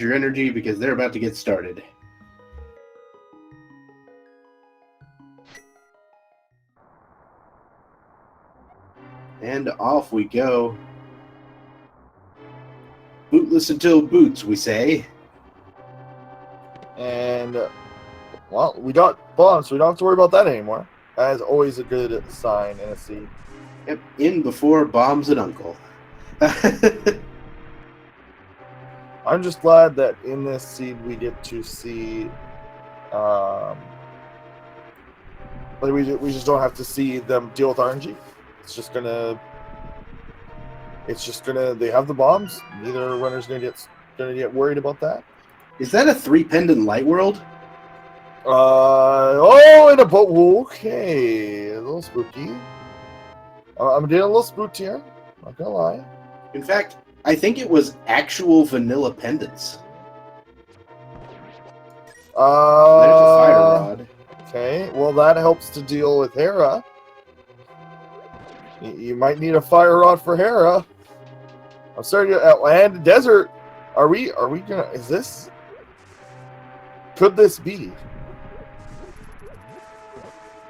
your energy because they're about to get started. And off we go. Bootless until boots, we say. And, well, we got bombs, so we don't have to worry about that anymore. That is always a good sign in a seed. Yep, in before bombs and uncle. I'm just glad that in this seed we get to see, like we just don't have to see them deal with RNG. It's just gonna, they have the bombs. Neither runner's gonna get worried about that. Is that a 3-pendant light world? In a boat. Okay, a little spooky. I'm getting a little spooked here. Not gonna lie. In fact, I think it was actual vanilla pendants. There's a fire rod. Okay, well that helps to deal with Hera. You might need a fire rod for Hera. I'm starting to and desert. Are we gonna? Is this? Could this be?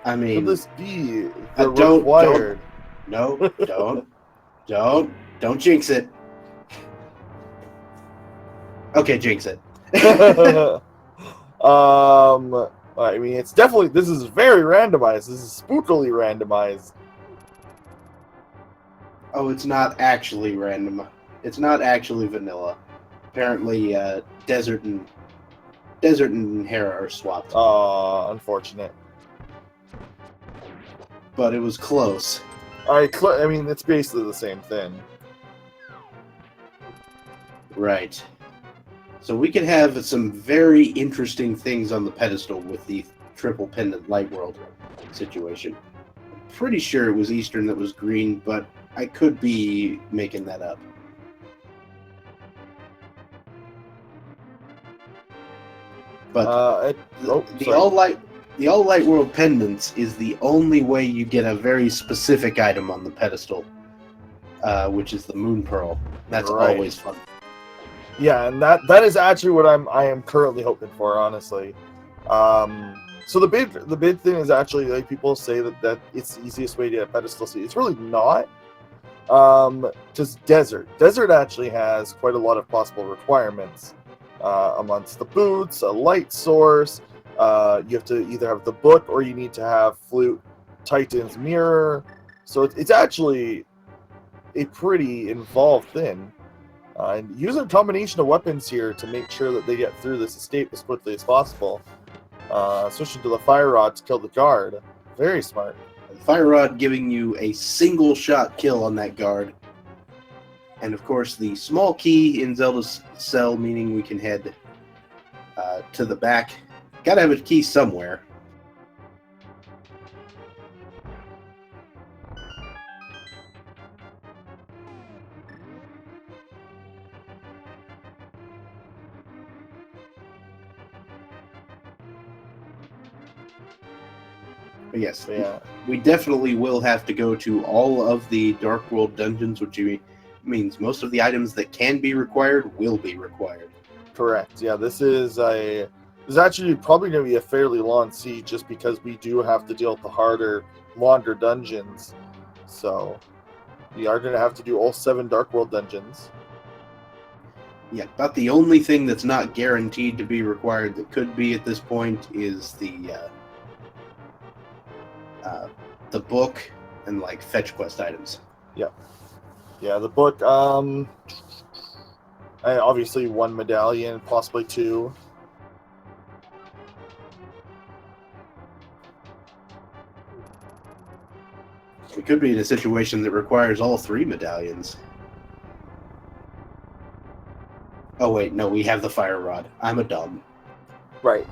I mean, could this be the required? Don't jinx it. Okay, jinx it. I mean, it's definitely, this is very randomized. This is spookily randomized. Oh, it's not actually random. It's not actually vanilla. Apparently, Desert and Hera are swapped. Unfortunate. But it was close. I mean, it's basically the same thing. Right. So we could have some very interesting things on the pedestal with the triple pendant light world situation. I'm pretty sure it was Eastern that was green, but I could be making that up. But the all light world pendants is the only way you get a very specific item on the pedestal, which is the moon pearl. That's always fun. Yeah, and that is actually what I am currently hoping for, honestly. So the big thing is actually, like, people say that it's the easiest way to get a pedestal seat. It's really not. Just desert actually has quite a lot of possible requirements. Amongst the boots, a light source. You have to either have the book or you need to have Flute Titan's mirror. So it's actually a pretty involved thing. And using a combination of weapons here to make sure that they get through this escape as quickly as possible. Switching to the fire rod to kill the guard. Very smart. The fire rod giving you a single shot kill on that guard. And of course the small key in Zelda's cell, meaning we can head to the back. Gotta have a key somewhere. But yes, yeah. We definitely will have to go to all of the Dark World dungeons, which means most of the items that can be required will be required. Correct. Yeah, this is actually probably going to be a fairly long siege just because we do have to deal with the harder, longer dungeons. So we are going to have to do all 7 Dark World dungeons. Yeah, about the only thing that's not guaranteed to be required that could be at this point is the book and like fetch quest items. Yeah, the book. Obviously 1 medallion, possibly 2. We could be in a situation that requires all 3 medallions. Oh wait, no, we have the fire rod. I'm a dumb. Right.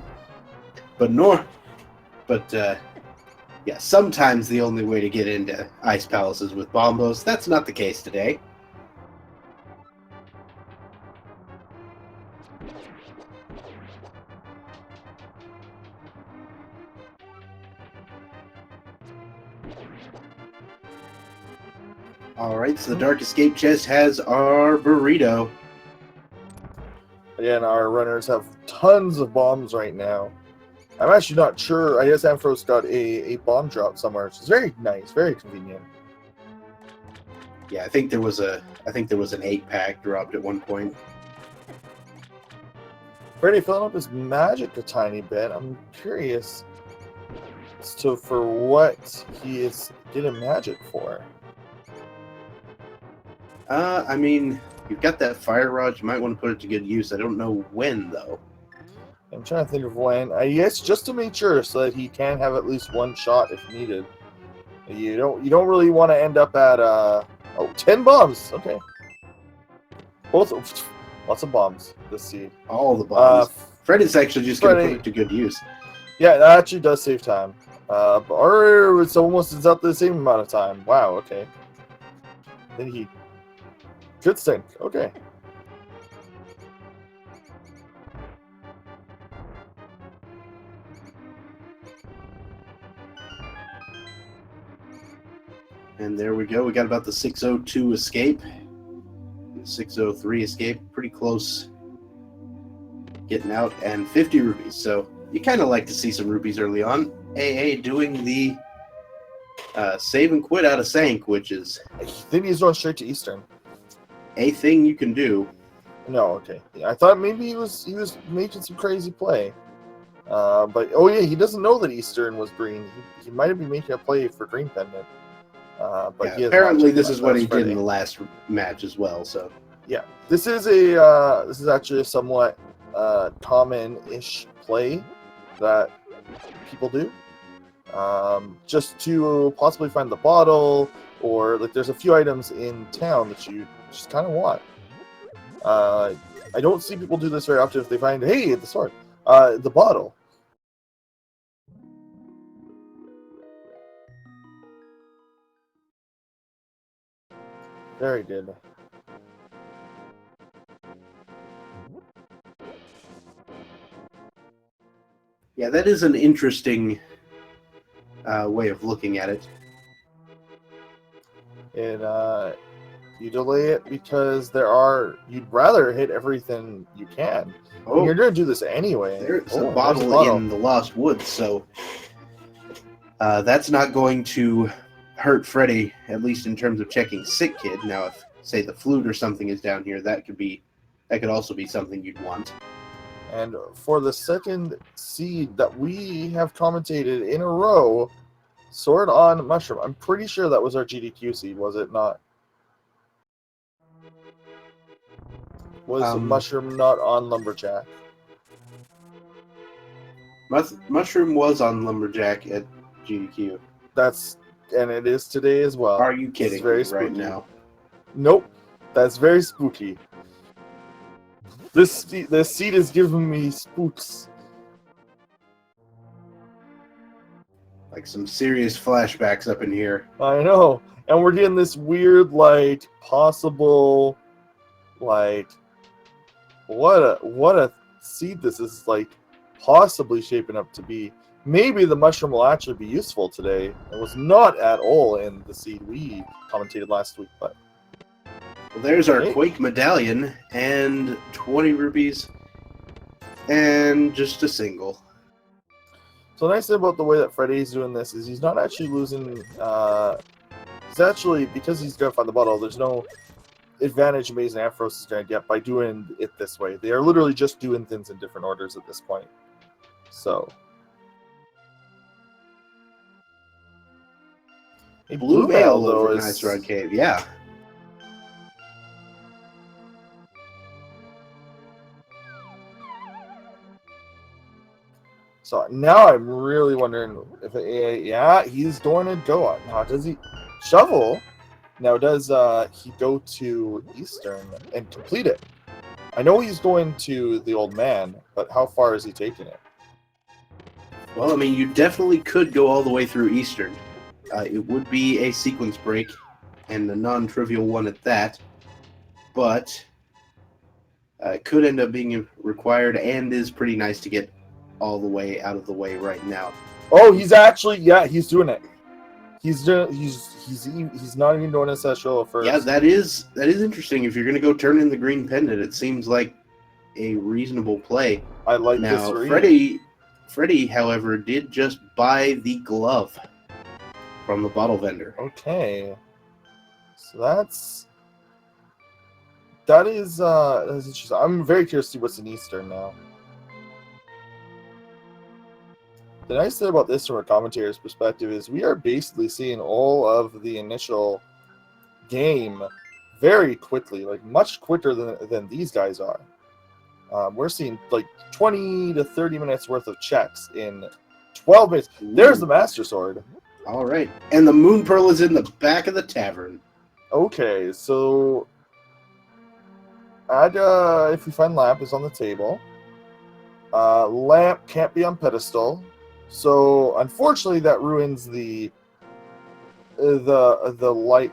Yeah, sometimes the only way to get into Ice Palace is with bombos. That's not the case today. Alright, so the Dark Escape chest has our burrito. Again, our runners have tons of bombs right now. I'm actually not sure. I guess Ampharos got a bomb drop somewhere, which is very nice, very convenient. Yeah, I think there was an 8-pack dropped at one point. Freddeh filling up his magic a tiny bit. I'm curious as to for what he is getting magic for. I mean, you've got that fire rod. You might want to put it to good use. I don't know when though. I'm trying to think of when. I guess just to make sure, so that he can have at least one shot if needed. You don't really want to end up at 10 bombs. Okay, both lots of bombs. Let's see. All the bombs. Freddeh's actually just going to put it to good use. Yeah, that actually does save time. Or it's out the same amount of time. Wow. Okay. Then he good stink. Okay. And there we go. We got about the 602 escape. 603 escape. Pretty close getting out. And 50 rupees. So you kind of like to see some rupees early on. AA doing the save and quit out of Sank, which is... I think he's going straight to Eastern. A thing you can do. No, okay. I thought maybe he was making some crazy play. But, oh yeah, he doesn't know that Eastern was green. He might have been making a play for green pendant. But yeah, apparently this is what he did in the last match as well. So yeah, this is actually a somewhat common-ish play that people do, just to possibly find the bottle, or like there's a few items in town that you just kind of want. I don't see people do this very often if they find, hey, the sword, the bottle. Very good. Yeah, that is an interesting way of looking at it. And you delay it because you'd rather hit everything you can. Oh, you're going to do this anyway. There's a bottle in the Lost Woods, so that's not going to hurt Freddeh, at least in terms of checking Sick Kid. Now, if, say, the flute or something is down here, that could also be something you'd want. And for the second seed that we have commentated in a row, Sword on Mushroom. I'm pretty sure that was our GDQ seed, was it not? Was the Mushroom not on Lumberjack? Mushroom was on Lumberjack at GDQ. And it is today as well. Are you kidding me right now? Nope. That's very spooky. This seed is giving me spooks. Like some serious flashbacks up in here. I know. And we're getting this weird, like, possible, like, what a seed this is, like, possibly shaping up to be. Maybe the mushroom will actually be useful today. It was not at all in the seed we commentated last week, but... Well, there's our Quake medallion, and 20 rupees, and just a single. So the nice thing about the way that Freddeh's doing this is he's not actually losing... he's actually, because he's going to find the bottle, there's no advantage AmazingAmpharos is going to get by doing it this way. They are literally just doing things in different orders at this point. So... A blue veil over Nice Rod Cave, yeah. So now I'm really wondering if he's going to go on. Now does he shovel? Now does he go to Eastern and complete it? I know he's going to the old man, but how far is he taking it? Well, I mean, you definitely could go all the way through Eastern. It would be a sequence break, and a non-trivial one at that, but it could end up being required, and is pretty nice to get all the way out of the way right now. Oh, he's actually, he's doing it. He's not even doing ancestral first. Yeah, that is interesting. If you're going to go turn in the green pendant, it seems like a reasonable play. I like Now, this. Freddeh, however, did just buy the glove from the bottle vendor. Okay. So that's interesting. I'm very curious to see what's in Eastern now. The nice thing about this from a commentator's perspective is we are basically seeing all of the initial game very quickly, like much quicker than these guys are. We're seeing like 20 to 30 minutes worth of checks in 12 minutes. There's the Master Sword. All right. And the Moon Pearl is in the back of the tavern. Okay, so add if we find lamp is on the table. Lamp can't be on pedestal. So unfortunately that ruins the light.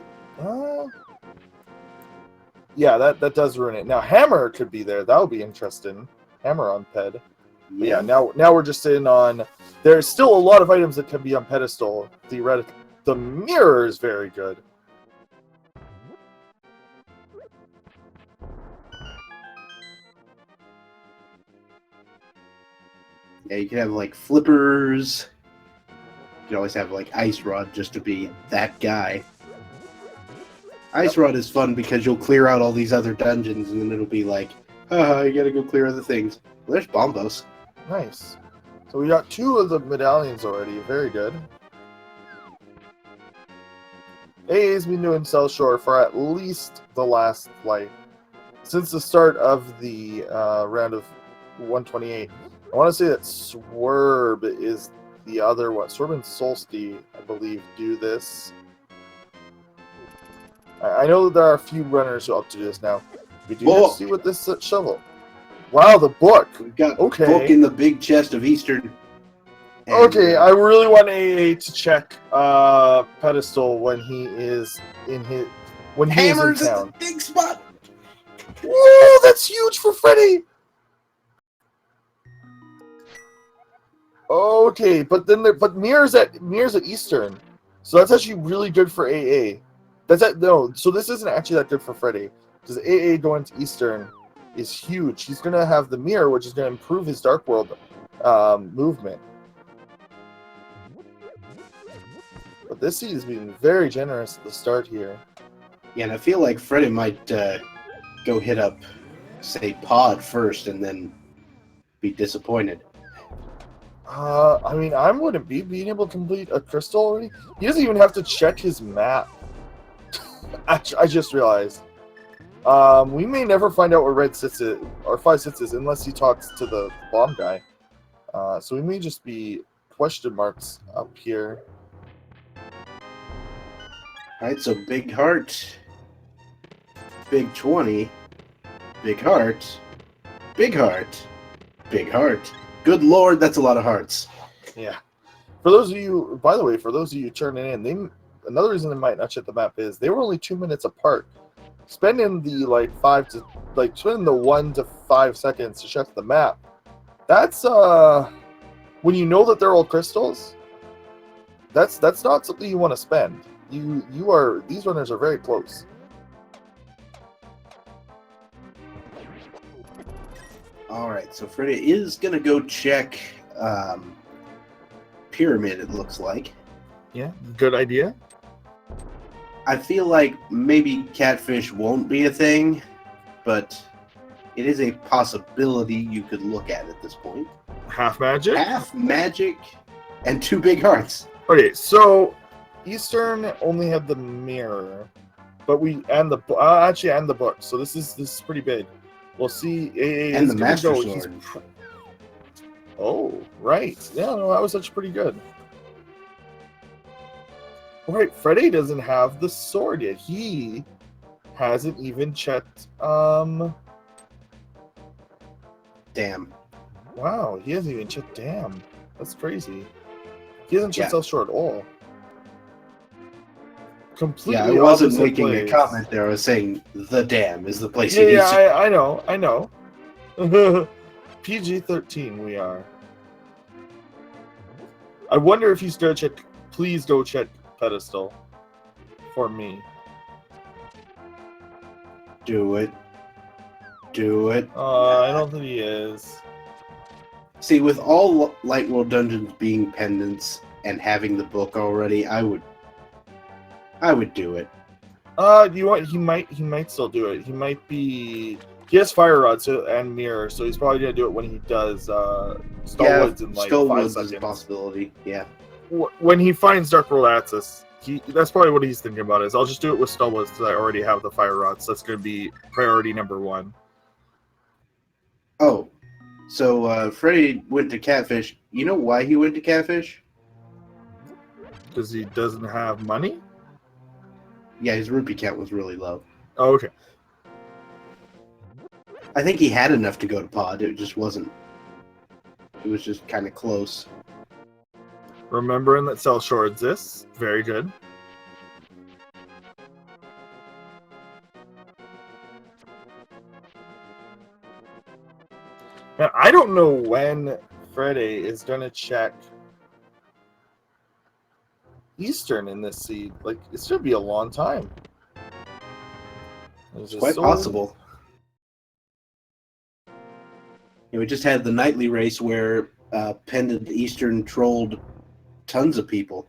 Yeah, that does ruin it. Now hammer could be there. That would be interesting. Hammer on ped. But yeah, now we're just sitting on. There's still a lot of items that can be on pedestal. Theoretically, the mirror is very good. Yeah, you can have like flippers. You can always have like Ice Rod just to be that guy. Ice Rod is fun because you'll clear out all these other dungeons and then it'll be like, haha, you gotta go clear other things. Well, there's Bombos. Nice. So we got 2 of the medallions already. Very good. AA's been doing Cell Shore for at least the last, like, since the start of the round of 128. I want to say that Swerve is the other one. Swerve and Solsty, I believe, do this. I know that there are a few runners who up to this now. We do have to see what this shovel. Wow, the book. We've got a book in the big chest of Eastern. And, okay, I really want AA to check pedestal when he is in his Hammers in in town. the big spot. Whoa, that's huge for Freddeh. Okay, but mirrors at Eastern, so that's actually really good for AA. So this isn't actually that good for Freddeh because AA going to Eastern is huge. He's gonna have the mirror, which is gonna improve his Dark World movement. But this seed is being very generous at the start here. Yeah, and I feel like Freddeh might go hit up, say, Pod first and then be disappointed. I mean, I wouldn't be being able to complete a crystal already. He doesn't even have to check his map. I just realized. We may never find out where Red 6 is, or 5-6 is, unless he talks to the bomb guy. So we may just be question marks up here. Alright, so big heart, big 20, big heart, big heart, big heart. Good lord, that's a lot of hearts. Yeah. For those of you, by the way, for those of you turning in, another reason they might not check the map is they were only 2 minutes apart. Spending the spending the 1 to 5 seconds to check the map. That's when you know that they're all crystals. That's not something you want to spend. These runners are very close. Alright, so Freddeh is gonna go check Pyramid, it looks like. Yeah, good idea. I feel like maybe Catfish won't be a thing, but it is a possibility you could look at this point. Half magic? Half magic and 2 big hearts. Okay, so Eastern only had the mirror, but and the book. So this is pretty big. We'll see. AA and the Master Sword. Oh, right. Yeah, no, that was actually pretty good. All right, Freddeh doesn't have the sword yet. He hasn't even checked. Damn. Wow, he hasn't even checked. Damn, that's crazy. He hasn't checked South Shore at all. Completely. Yeah, I wasn't making a comment there. I was saying the dam is the place. Yeah, I know. PG-13 we are. I wonder if he's gonna check. Please go check pedestal for me. Do it. do it. I don't think he is. See, with all Light World dungeons being pendants and having the book already, I would do it. You know what? He might still do it. He might be. He has fire rod and mirror, so he's probably gonna do it when he does Stallwoods in like 5 Skullwoods seconds. is a possibility. Yeah. When he finds Dark World Access, that's probably what he's thinking about. Is I'll just do it with Stallwoods because I already have the fire rod, so that's gonna be priority number 1. Oh, so Freddie went to Catfish. You know why he went to Catfish? Because he doesn't have money. Yeah, his rupee count was really low. Oh, okay. I think he had enough to go to Pod. It just wasn't. It was just kind of close. Remembering that Cell Shore exists. Very good. Now, I don't know when Freddeh is going to check Eastern in this seed. Like, it's going to be a long time. It's quite possible. We just had the nightly race where Pendant Eastern trolled tons of people.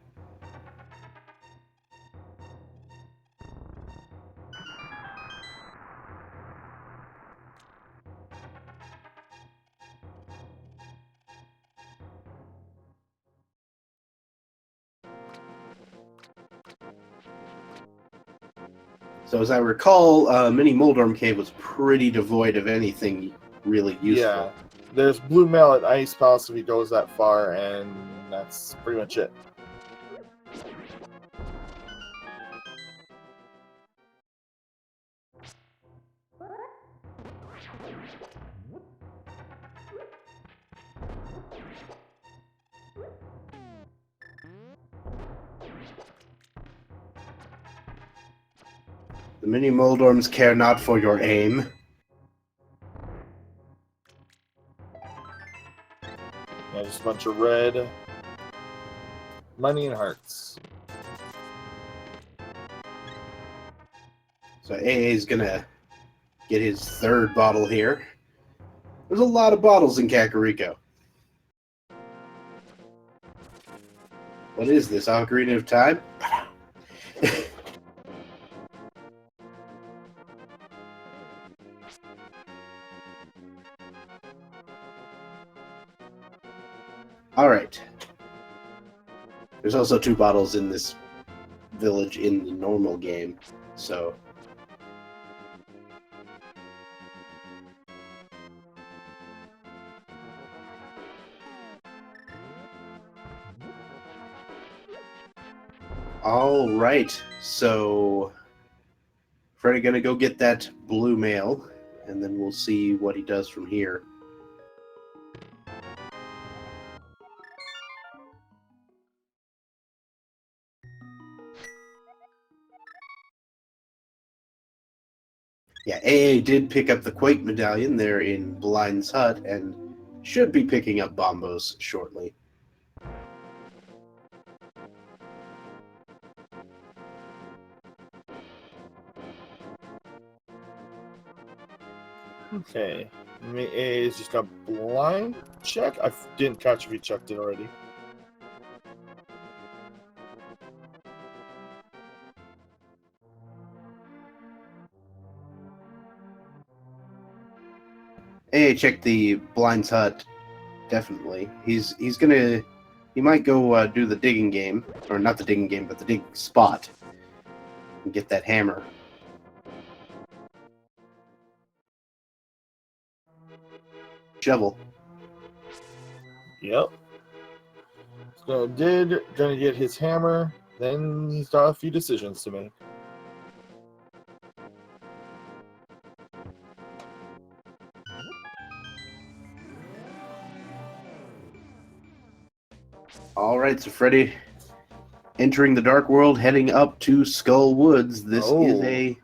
So as I recall, Mini Moldorm Cave was pretty devoid of anything really useful. Yeah. There's Blue Mail at Ice Palace if he goes that far, and that's pretty much it. The Mini Moldorms care not for your aim. Yeah, just a bunch of red money and hearts. So AA is gonna get his 3rd bottle here. There's a lot of bottles in Kakariko. What is this, Ocarina of Time? Alright. There's also 2 bottles in this village in the normal game, so... Alright, so... Freddie gonna go get that blue mail, and then we'll see what he does from here. Yeah, AA did pick up the Quake Medallion there in Blind's Hut, and should be picking up Bombos shortly. Okay. AA is just got blind check. I didn't catch if he checked it already. AA checked the Blind's Hut, definitely. He might go do the digging game, or not the digging game, but the dig spot, and get that hammer. Shovel. Yep. So gonna get his hammer. Then he's got a few decisions to make. Alright, so Freddie entering the Dark World, heading up to Skull Woods. This is a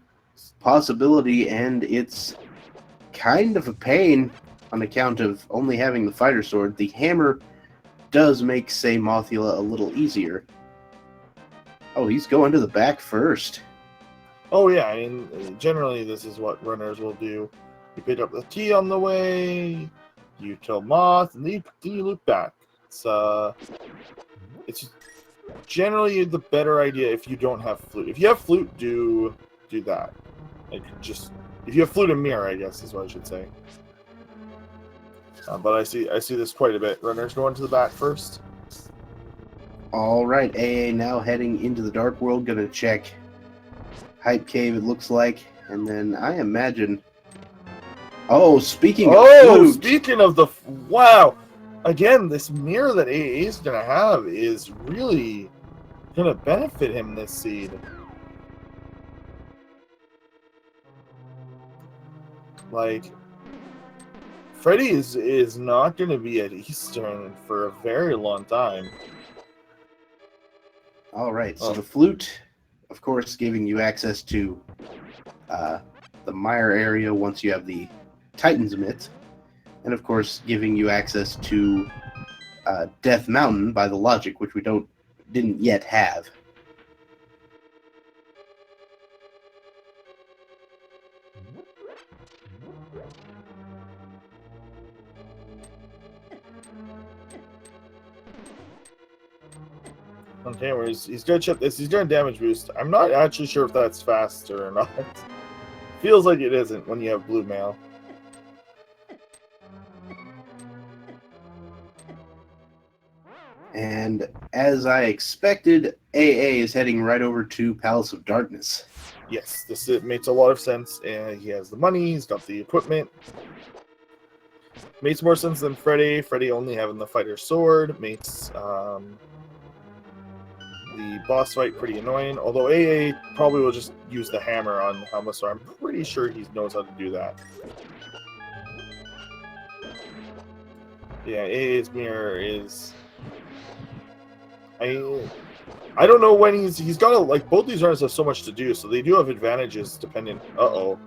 possibility, and it's kind of a pain on account of only having the fighter sword. The hammer does make, say, Mothula a little easier. Oh, he's going to the back first. Oh yeah, I mean, generally this is what runners will do. You pick up the key on the way. You kill Moth, and then you loop back. It's generally the better idea if you don't have flute. If you have flute, do that. Like just if you have flute and mirror, I guess is what I should say. But I see this quite a bit. Runners going to the back first. All right, AA now heading into the Dark World. Gonna check Hype Cave, it looks like, and then I imagine. Oh, speaking of flute. Speaking of the wow, again, this mirror that AA is gonna have is really gonna benefit him this seed. Like, Freddeh is not gonna be at Eastern for a very long time. All right, so the flute, of course, giving you access to the Mire area once you have the Titan's Emit, and of course, giving you access to Death Mountain by the logic, which we didn't yet have. Okay, where he's gonna check this. He's doing damage boost. I'm not actually sure if that's faster or not. Feels like it isn't when you have blue mail. And as I expected, AA is heading right over to Palace of Darkness. Yes, this makes a lot of sense. And he has the money. He's got the equipment. Makes more sense than Freddeh. Freddeh only having the fighter sword makes the boss fight pretty annoying. Although AA probably will just use the hammer on Helma, so I'm pretty sure he knows how to do that. Yeah, AA's mirror is. I don't know when he's got to, like, both these runners have so much to do, so they do have advantages depending. No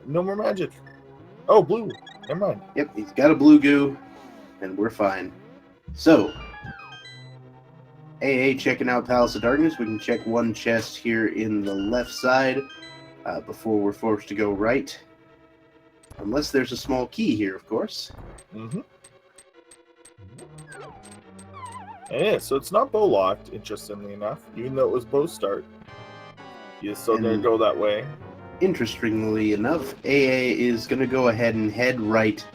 more magic. Oh, blue. Never mind. Yep, he's got a blue goo, and we're fine. So, AA checking out Palace of Darkness. We can check one chest here in the left side before we're forced to go right. Unless there's a small key here, of course. Mm-hmm. Yeah, so it's not bow locked, interestingly enough, even though it was bow start. He's still going to go that way. Interestingly enough, AA is going to go ahead and head right,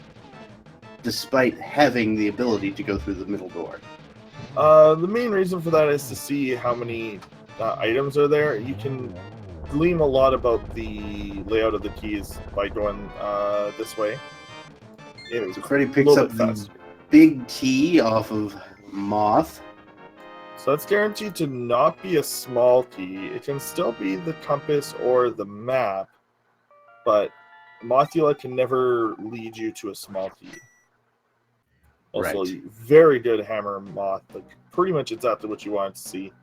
despite having the ability to go through the middle door. The main reason for that is to see how many items are there. You can glean a lot about the layout of the keys by going this way. So Freddeh picks up the big key off of Moth. So that's guaranteed to not be a small key. It can still be the compass or the map, but Mothula can never lead you to a small key. Also, right. Very good hammer Moth. Like, pretty much exactly what you wanted to see.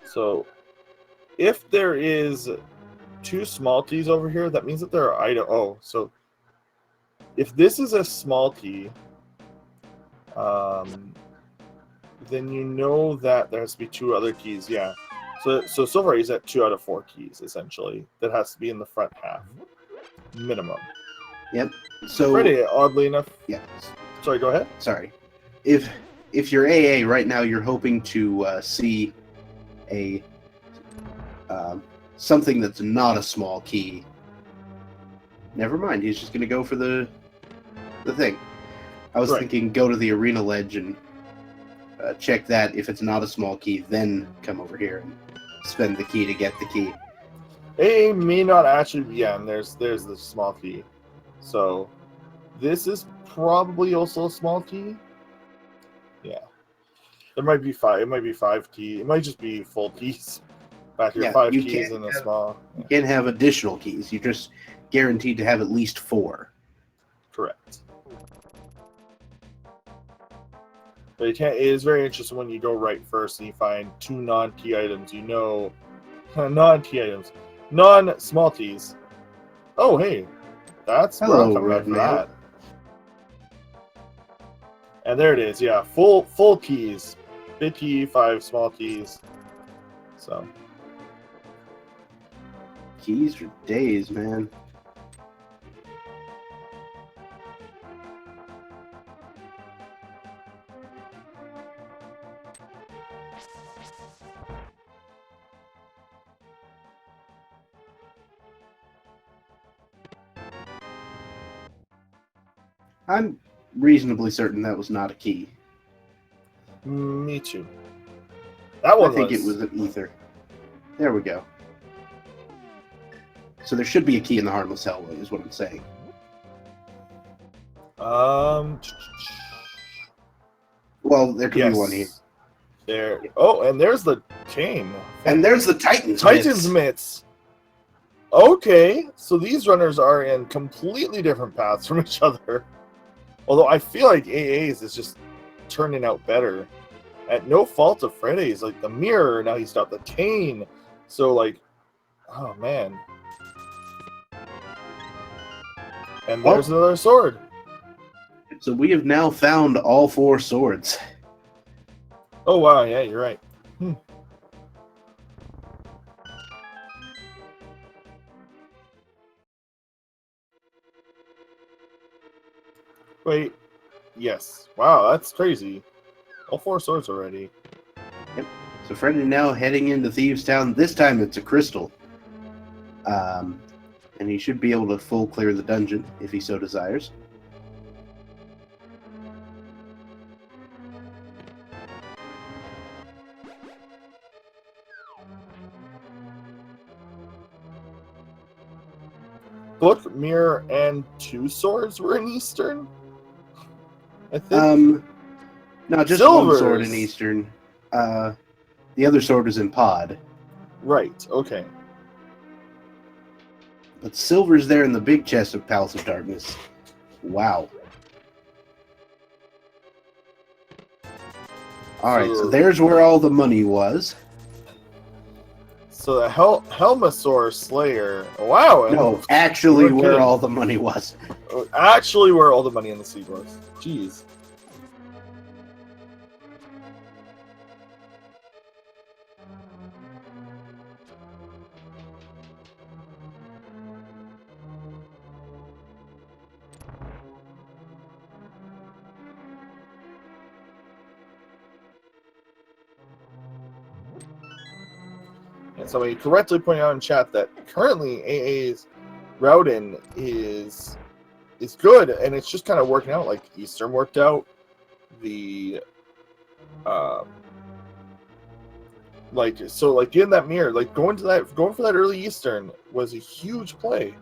So, if there is two small keys over here, that means that there are items. Oh, so if this is a small key, then you know that there has to be two other keys. Yeah. So far he's at 2 out of 4 keys essentially. That has to be in the front half, minimum. Yep. So Freddeh, oddly enough. Yeah. Sorry. Go ahead. Sorry. If you're AA right now, you're hoping to see a something that's not a small key. Never mind. He's just going to go for the thing. I was thinking go to the arena ledge and check that. If it's not a small key, then come over here and spend the key to get the key. AA may not actually be. Yeah, and there's the small key. So this is probably also a small key. Yeah. There might be 5. It might be 5 keys. It might just be full keys. Back here, 5 keys and a small. You can't have additional keys. You're just guaranteed to have at least 4. Correct. But you can't. It is very interesting when you go right first and you find 2 non-key items. You know, non-key items, non-small keys. Oh, hey, that's hello, where I'm coming out for that. And there it is. Yeah, full keys. Big key, 5 small keys. So Keys for days, man. I'm reasonably certain that was not a key. me too. That I one think it was an ether. There we go. So there should be a key in the Harmless Hellway, is what I'm saying. Well, there could be one here. There. Oh, and there's the cane. And there's the Titan's Titan's mitts. mitts. Okay, so these runners are in completely different paths from each other. Although I feel like AA's is just turning out better. At no fault of Freddeh's, like the mirror, now he's got the cane. So like, oh man. And there's another sword. So we have now found all 4 swords. Oh wow, yeah, you're right. Wait, yes. Wow, that's crazy. All 4 swords already. Yep. So Freddeh now heading into Thieves Town. This time it's a crystal. And he should be able to full clear the dungeon if he so desires. Book, mirror, and 2 swords were in Eastern? I think. No, just Silvers. 1 sword in Eastern. The other sword was in Pod. Right, okay. But Silver's there in the big chest of Palace of Darkness. Wow. Alright, so there's where all the money was. So the Helmasaur Slayer. Wow. No, actually where all the money was. Actually where all the money in the sea was. Jeez. And somebody correctly pointed out in chat that currently AA's routing is good, and it's just kind of working out. Like Eastern worked out, the like getting that mirror, like going for that early Eastern was a huge play.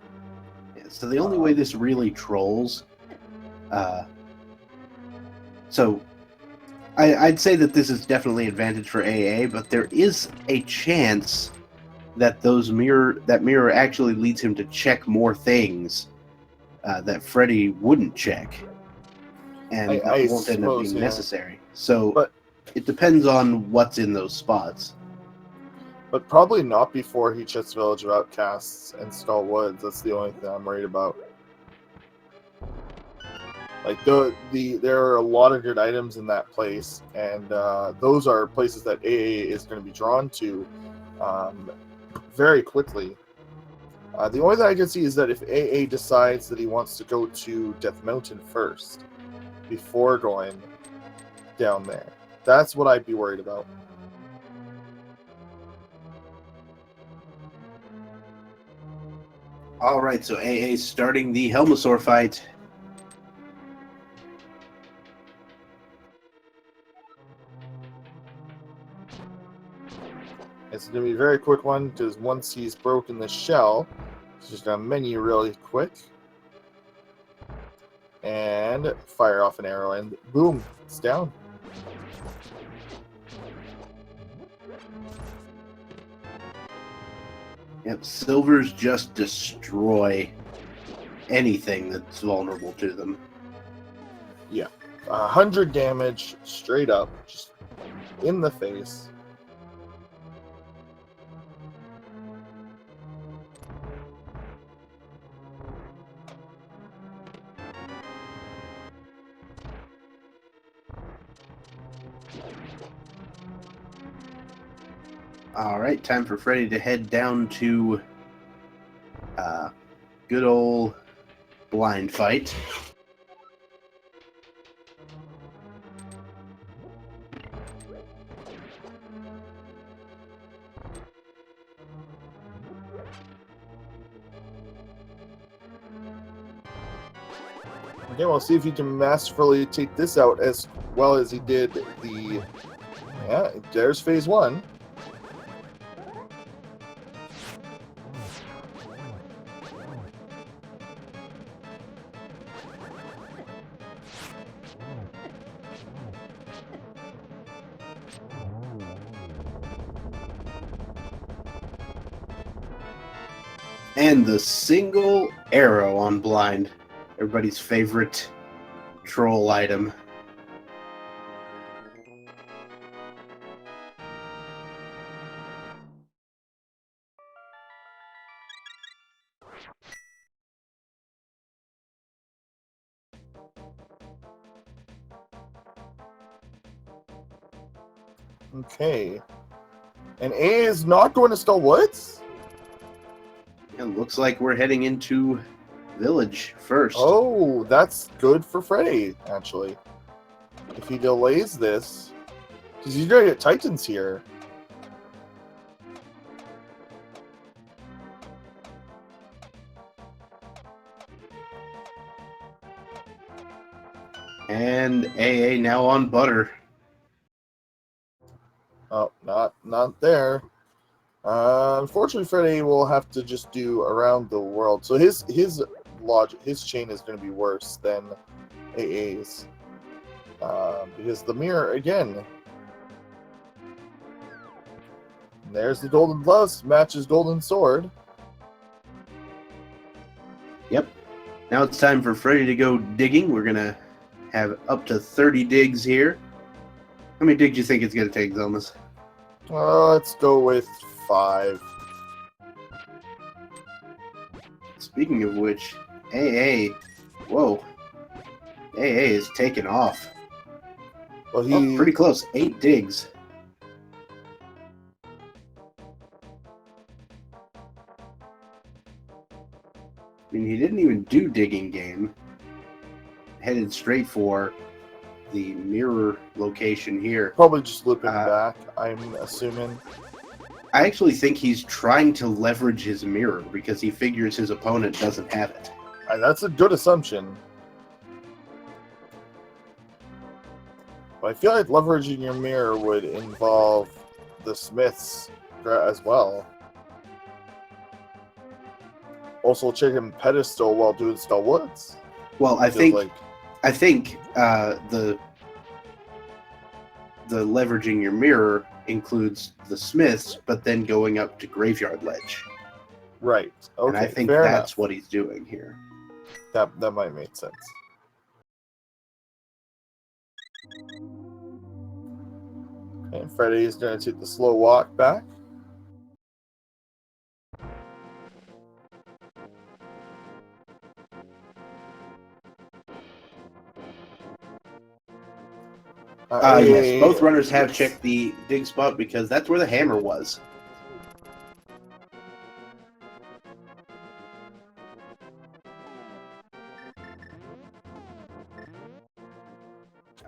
Yeah, so the only way this really trolls, so I'd say that this is definitely advantage for AA, but there is a chance that that mirror actually leads him to check more things that Freddeh wouldn't check, and that won't end up being necessary. So it depends on what's in those spots. But probably not before he checks Village of Outcasts and Skull Woods. That's the only thing I'm worried about. Like there are a lot of good items in that place, and those are places that AA is going to be drawn to very quickly. The only thing I can see is that if AA decides that he wants to go to Death Mountain first before going down there, that's what I'd be worried about. All right, so AA starting the Helmasaur fight. It's going to be a very quick one, because once he's broken the shell, he's just going to menu really quick. And fire off an arrow, and boom, it's down. Yep, Silvers just destroy anything that's vulnerable to them. Yeah, 100 damage straight up, just in the face. All right, time for Freddie to head down to good old blind fight. Okay, we'll see if he can masterfully take this out as well as he did the... Yeah, there's phase 1. And the single arrow on blind. Everybody's favorite troll item. Okay. And A is not going to Skull Woods? It looks like we're heading into Village first. Oh, that's good for Freddeh, actually. If he delays this, because he's going to get Titans here. And AA now on butter. Oh, not there. Unfortunately, Freddeh will have to just do around the world. So his logic, his chain is going to be worse than AA's. Because the mirror, again, there's the golden gloves, matches golden sword. Yep. Now it's time for Freddie to go digging. We're going to have up to 30 digs here. How many digs do you think it's going to take, Zelmas? Let's go with 5. Speaking of which, AA, whoa, AA is taking off. Well, Oh, pretty close, 8 digs. I mean, he didn't even do digging game. Headed straight for the mirror location here. probably just looping back, I'm assuming. I actually think he's trying to leverage his mirror because he figures his opponent doesn't have it. That's a good assumption. But I feel like leveraging your mirror would involve the Smiths as well. Also checking pedestal while doing Skull Woods. Well, I think the leveraging your mirror includes the Smiths, but then going up to Graveyard Ledge. Right. Okay. And I think fair that's enough. what he's doing here. That might make sense. And Freddeh is going to take the slow walk back. Yes, both runners have checked the dig spot because that's where the hammer was.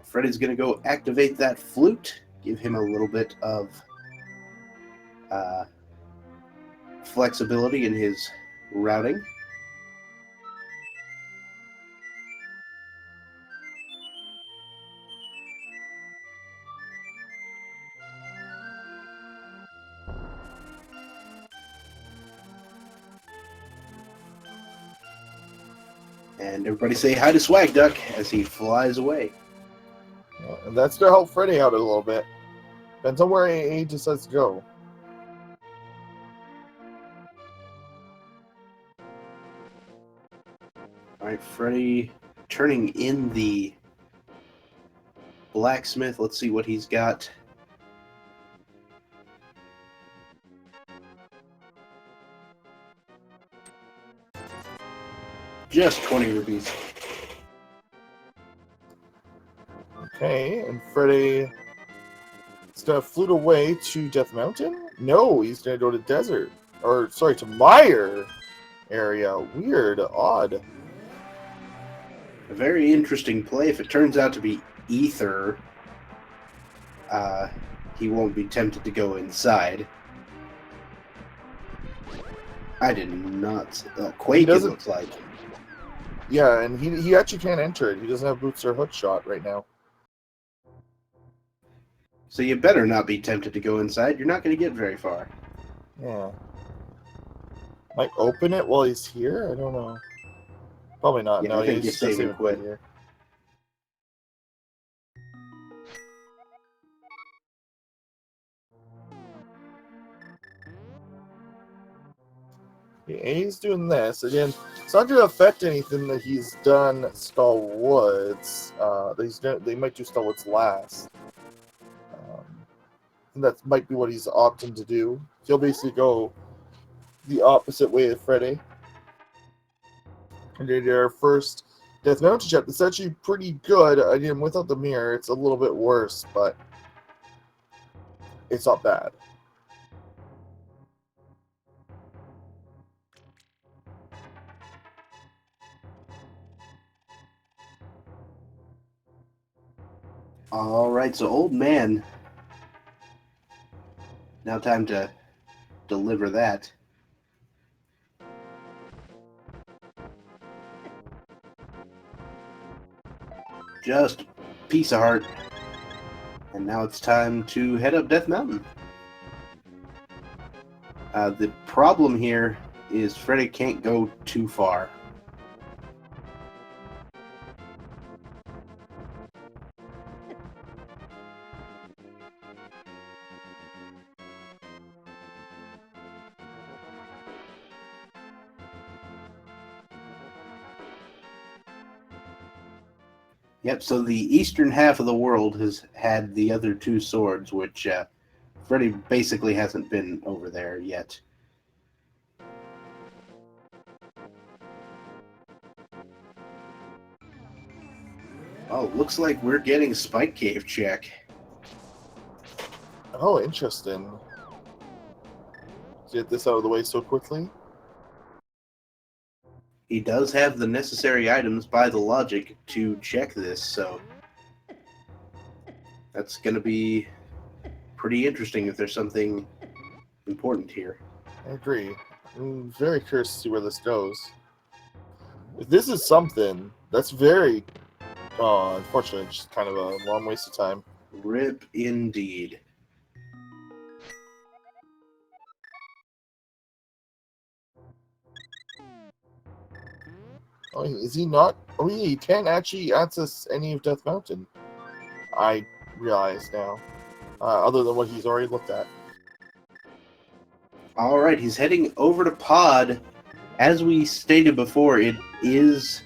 Freddie's going to go activate that flute, give him a little bit of flexibility in his routing. And everybody say hi to Swag Duck as he flies away. And that's to help Freddeh out a little bit. Depends on where AA decides to go. All right, Freddeh turning in the blacksmith. Let's see what he's got. Just 20 rupees. Okay, and Freddeh He's gonna flute away to Death Mountain? No, he's gonna go to Desert. Or, sorry, to Mire area. Weird, odd. A very interesting play. If it turns out to be Ether, he won't be tempted to go inside. I did not... Quake, it looks like. Yeah, and he actually can't enter it. He doesn't have boots or hook shot right now. So you better not be tempted to go inside. You're not going to get very far. Yeah. Might open it while he's here? I don't know. Probably not. Yeah, No, I think he's you're just saving quit. here. Yeah, he's doing this. Again, it's not going to affect anything that he's done Skull Woods. They might do Skull Woods last. And that might be what he's opting to do. He'll basically go the opposite way of Freddeh. And did our first Death Mountain chat. That's actually pretty good. Again, without the mirror, it's a little bit worse, but it's not bad. All right, so old man. Now time to deliver that. Just piece of heart. And now it's time to head up Death Mountain. The problem here is Freddeh can't go too far. Yep, so the eastern half of the world has had the other two swords, which Freddeh basically hasn't been over there yet. Oh, looks like we're getting Spike Cave check. Oh, interesting. Get this out of the way so quickly. He does have the necessary items by the logic to check this, so that's going to be pretty interesting if there's something important here. I agree. I'm very curious to see where this goes. If this is something, that's very... Oh, unfortunately, just kind of a long waste of time. RIP indeed. Oh, is he not? Oh, yeah, he can't actually access any of Death Mountain. I realize now. Other than what he's already looked at. All right, he's heading over to Pod. As we stated before, it is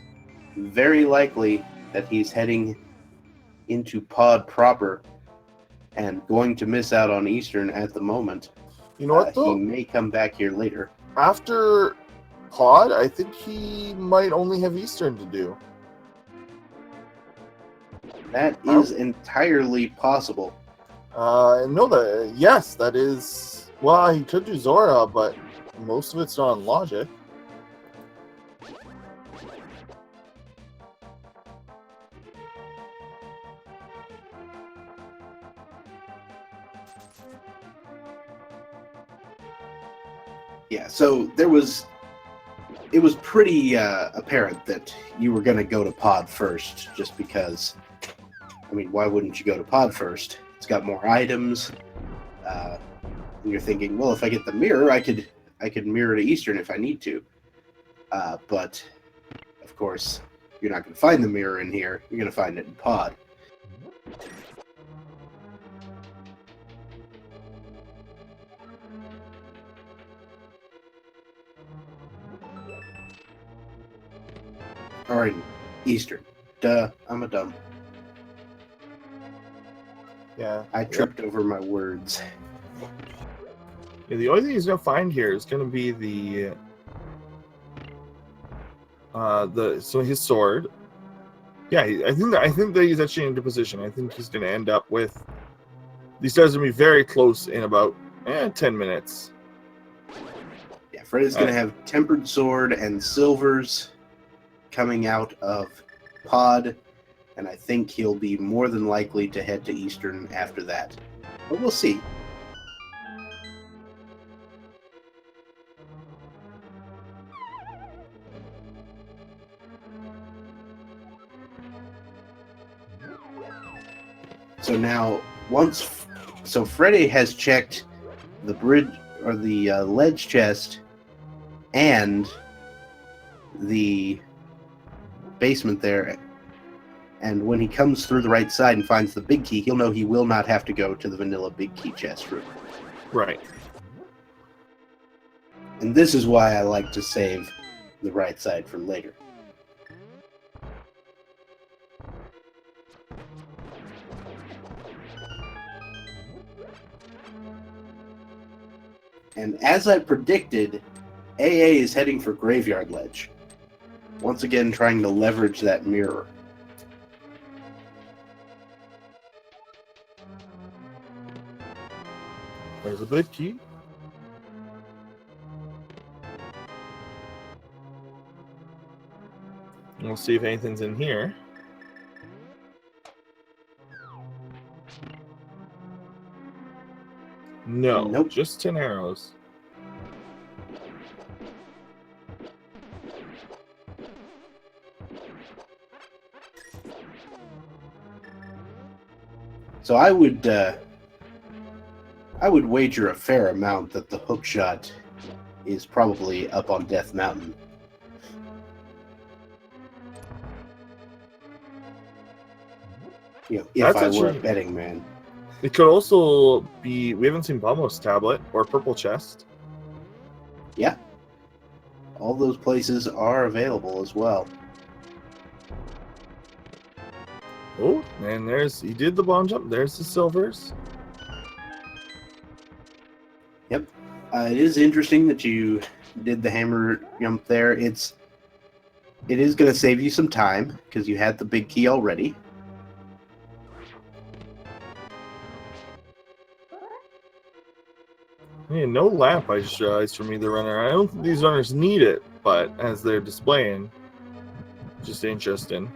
very likely that he's heading into Pod proper and going to miss out on Eastern at the moment. You know what, though? He may come back here later. After Pod, I think he might only have Eastern to do. That is entirely possible. No, yes, that is... Well, he could do Zora, but most of it's not on logic. Yeah, so it was pretty apparent that you were going to go to Pod first, just because, I mean, why wouldn't you go to Pod first? It's got more items. And you're thinking, well, if I get the mirror, I could mirror to Eastern if I need to. But, of course, you're not going to find the mirror in here. You're going to find it in Pod. Alright, Eastern. Duh, I'm a dumb. Yeah. I tripped over my words. Yeah, the only thing he's gonna find here is gonna be so his sword. Yeah, I think that he's actually into position. I think he's gonna end up with These stars are going to be very close in about 10 minutes. Yeah, Freddah's going to have tempered sword and silvers coming out of pod, and I think he'll be more than likely to head to Eastern after that. But we'll see. So now, Freddeh has checked the bridge or the ledge chest and the basement there, and when he comes through the right side and finds the big key, he'll know he will not have to go to the vanilla big key chest room. Right. And this is why I like to save the right side for later. And as I predicted, AA is heading for Graveyard Ledge. Once again, trying to leverage that mirror. There's a big key. We'll see if anything's in here. No, Nope. Just 10 arrows. So I would wager a fair amount that the hookshot is probably up on Death Mountain. You know, if That's I were a actually- betting man. It could also be, we haven't seen Bombo's tablet or purple chest. Yeah. All those places are available as well. Oh, and he did the bomb jump. There's the silvers. Yep. It is interesting that you did the hammer jump there. It is going to save you some time because you had the big key already. Yeah, no lamp, I just realized, from either runner. I don't think these runners need it, but as they're displaying, just interesting.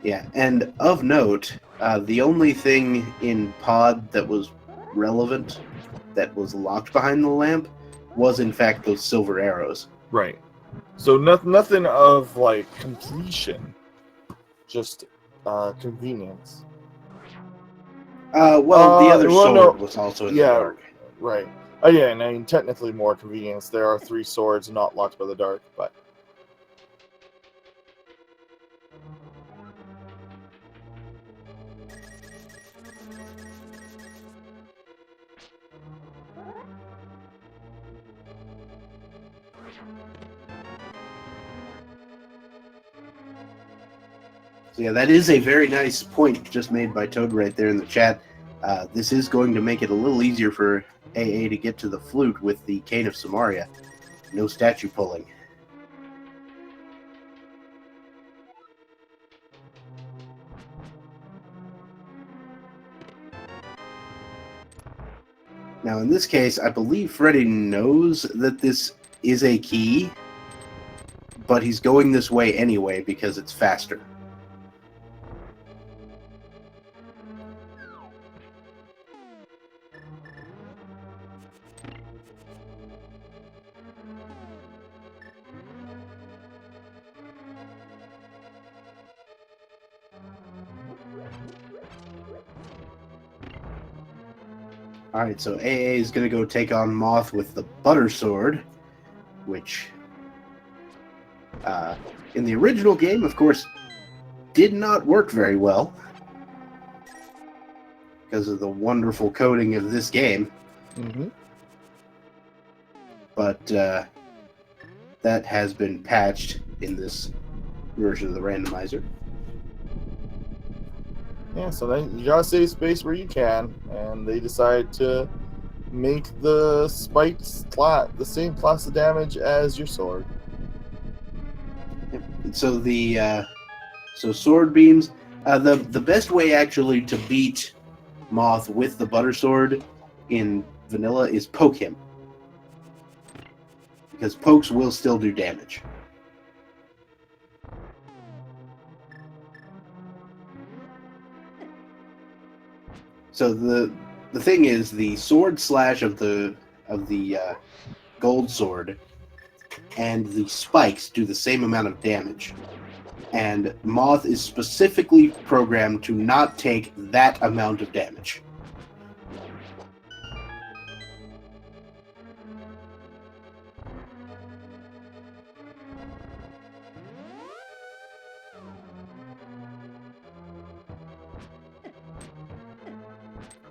Yeah, and of note, the only thing in pod that was relevant, that was locked behind the lamp, was in fact those silver arrows. Right. So nothing of like completion, just convenience. The other well, sword no. was also in Yeah. the dark. Right. Oh yeah, and I mean technically more convenience. There are 3 swords not locked by the dark, but So yeah, that is a very nice point just made by Toad right there in the chat. This is going to make it a little easier for AA to get to the flute with the Cane of Samaria. No statue pulling. Now in this case, I believe Freddeh knows that this is a key, but he's going this way anyway because it's faster. Alright, so AA is going to go take on Moth with the Butter Sword, which, in the original game, of course, did not work very well because of the wonderful coding of this game. mm-hmm. But that has been patched in this version of the randomizer. Yeah, so then you gotta save space where you can, and they decide to make the spikes the same class of damage as your sword. So the sword beams, the best way actually to beat Moth with the butter sword in vanilla is poke him. Because pokes will still do damage. So the thing is, the sword slash of the gold sword and the spikes do the same amount of damage. And Moth is specifically programmed to not take that amount of damage.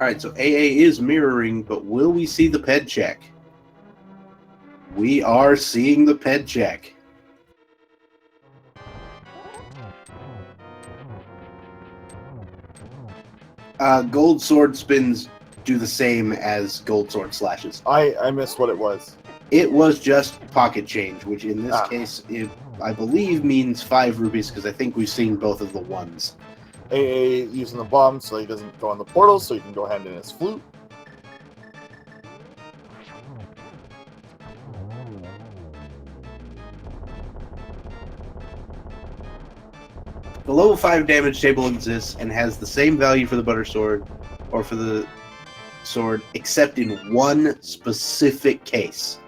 Alright, so AA is mirroring, but will we see the ped check? We are seeing the ped check. Gold sword spins do the same as gold sword slashes. I missed what it was. It was just pocket change, which in this case, I believe means 5 rupees, because I think we've seen both of the ones. AA using the bomb so he doesn't go on the portal, so he can go hand in his flute. The level 5 damage table exists and has the same value for the butter sword, or for the sword, except in one specific case.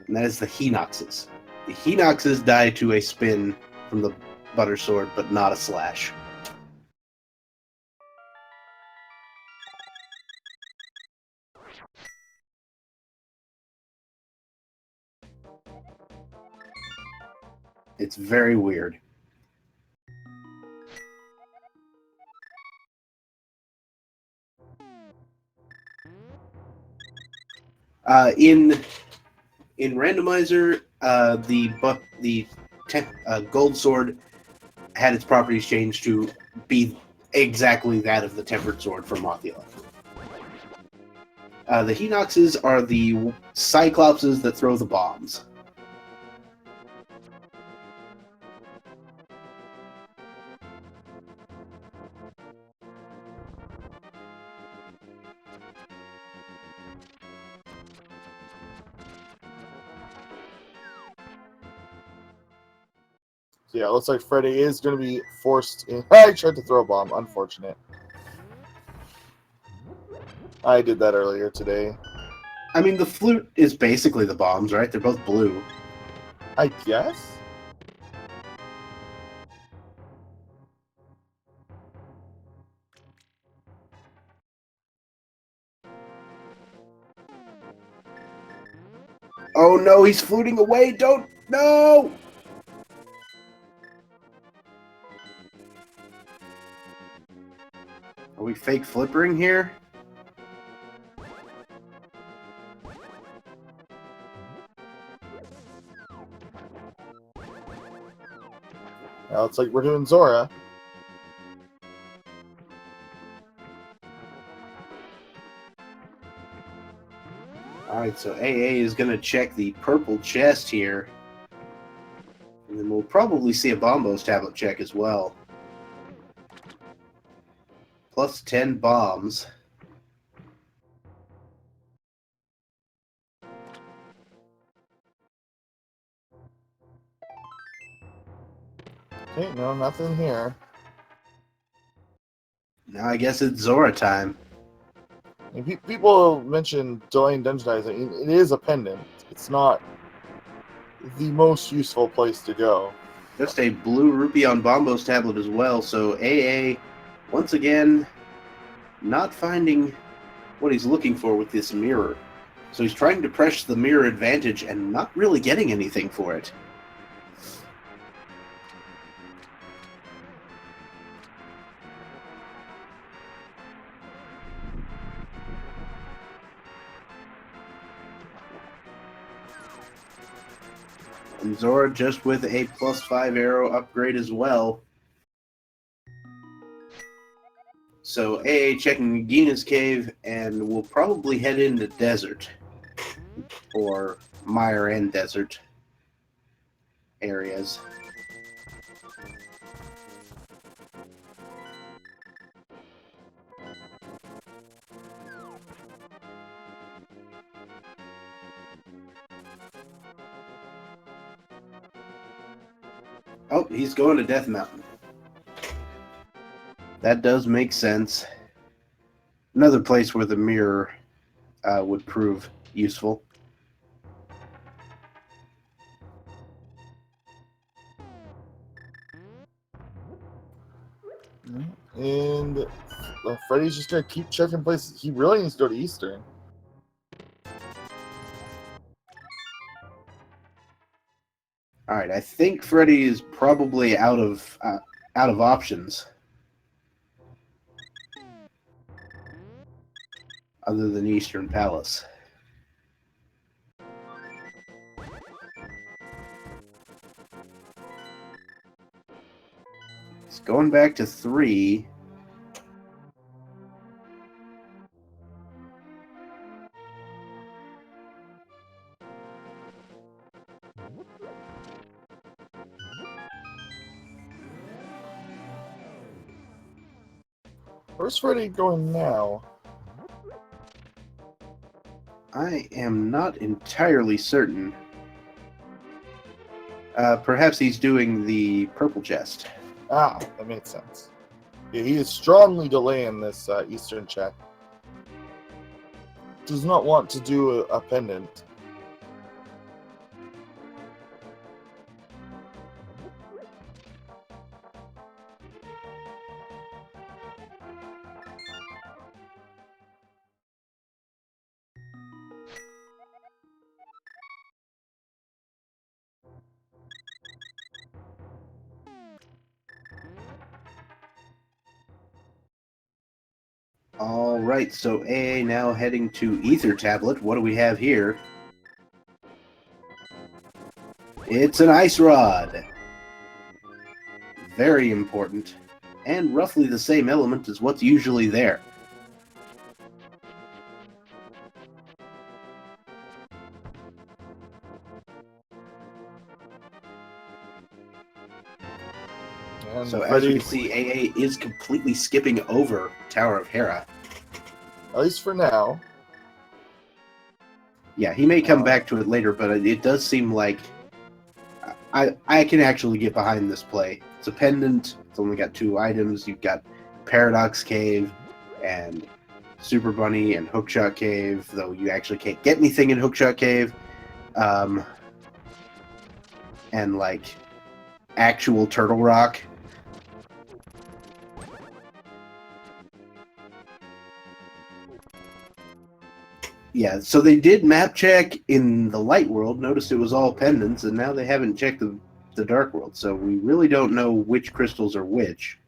And that is the Hinoxes. The Hinoxes die to a spin from the butter sword, but not a slash. It's very weird. In Randomizer, the gold sword had its properties changed to be exactly that of the tempered sword from Mothula. The Hinoxes are the Cyclopses that throw the bombs. So yeah, it looks like Freddeh is going to be forced in. I tried to throw a bomb. Unfortunate. I did that earlier today. I mean, the flute is basically the bombs, right? They're both blue. I guess? Oh no, he's fluting away! Don't... No! Are we fake flippering here? Now it's like we're doing Zora. Alright, so AA is going to check the purple chest here. And then we'll probably see a Bombos tablet check as well. Plus 10 bombs. Okay, no, nothing here. Now I guess it's Zora time. I mean, people mention delaying dungeonize. I mean, it is a pendant. It's not the most useful place to go. Just a blue rupee on Bombos tablet as well, so AA, once again, not finding what he's looking for with this mirror. So he's trying to press the mirror advantage and not really getting anything for it. And Zora just with a plus 5 arrow upgrade as well. So AA checking Gina's cave, and we'll probably head into desert. Or Mire and desert areas. Oh, he's going to Death Mountain. That does make sense. Another place where the mirror would prove useful. And Freddie's just gonna keep checking places. He really needs to go to Eastern. All right, I think Freddie is probably out of options other than Eastern Palace. It's going back to 3. Where's Freddie going now? I am not entirely certain. Perhaps he's doing the purple chest. Ah, that makes sense. Yeah, he is strongly delaying this Eastern check. Does not want to do a pendant. All right, so AA now heading to Ether Tablet. What do we have here? It's an ice rod. Very important. And roughly the same element as what's usually there. And So as Freddie, you can see, AA is completely skipping over Tower of Hera. at least for now. Yeah, he may come back to it later, but it does seem like I can actually get behind this play. It's a pendant. It's only got 2 items. You've got Paradox Cave and Super Bunny and Hookshot Cave, though you actually can't get anything in Hookshot Cave. And like actual Turtle Rock. Yeah, so they did map check in the light world, noticed it was all pendants, and now they haven't checked the dark world, so we really don't know which crystals are which.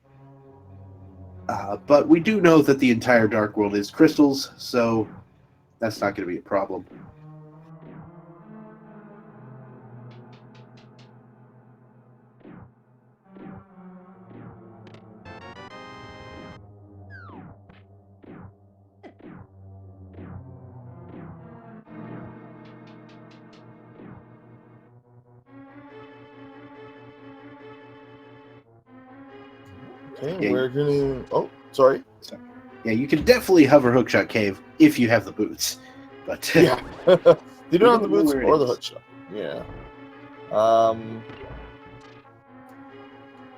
But we do know that the entire dark world is crystals, so that's not going to be a problem. Okay, Yeah, we're gonna. Oh, sorry. yeah, you can definitely hover Hookshot Cave if you have the boots, but Yeah, you don't have the know boots where it or the is. hook shot. Yeah.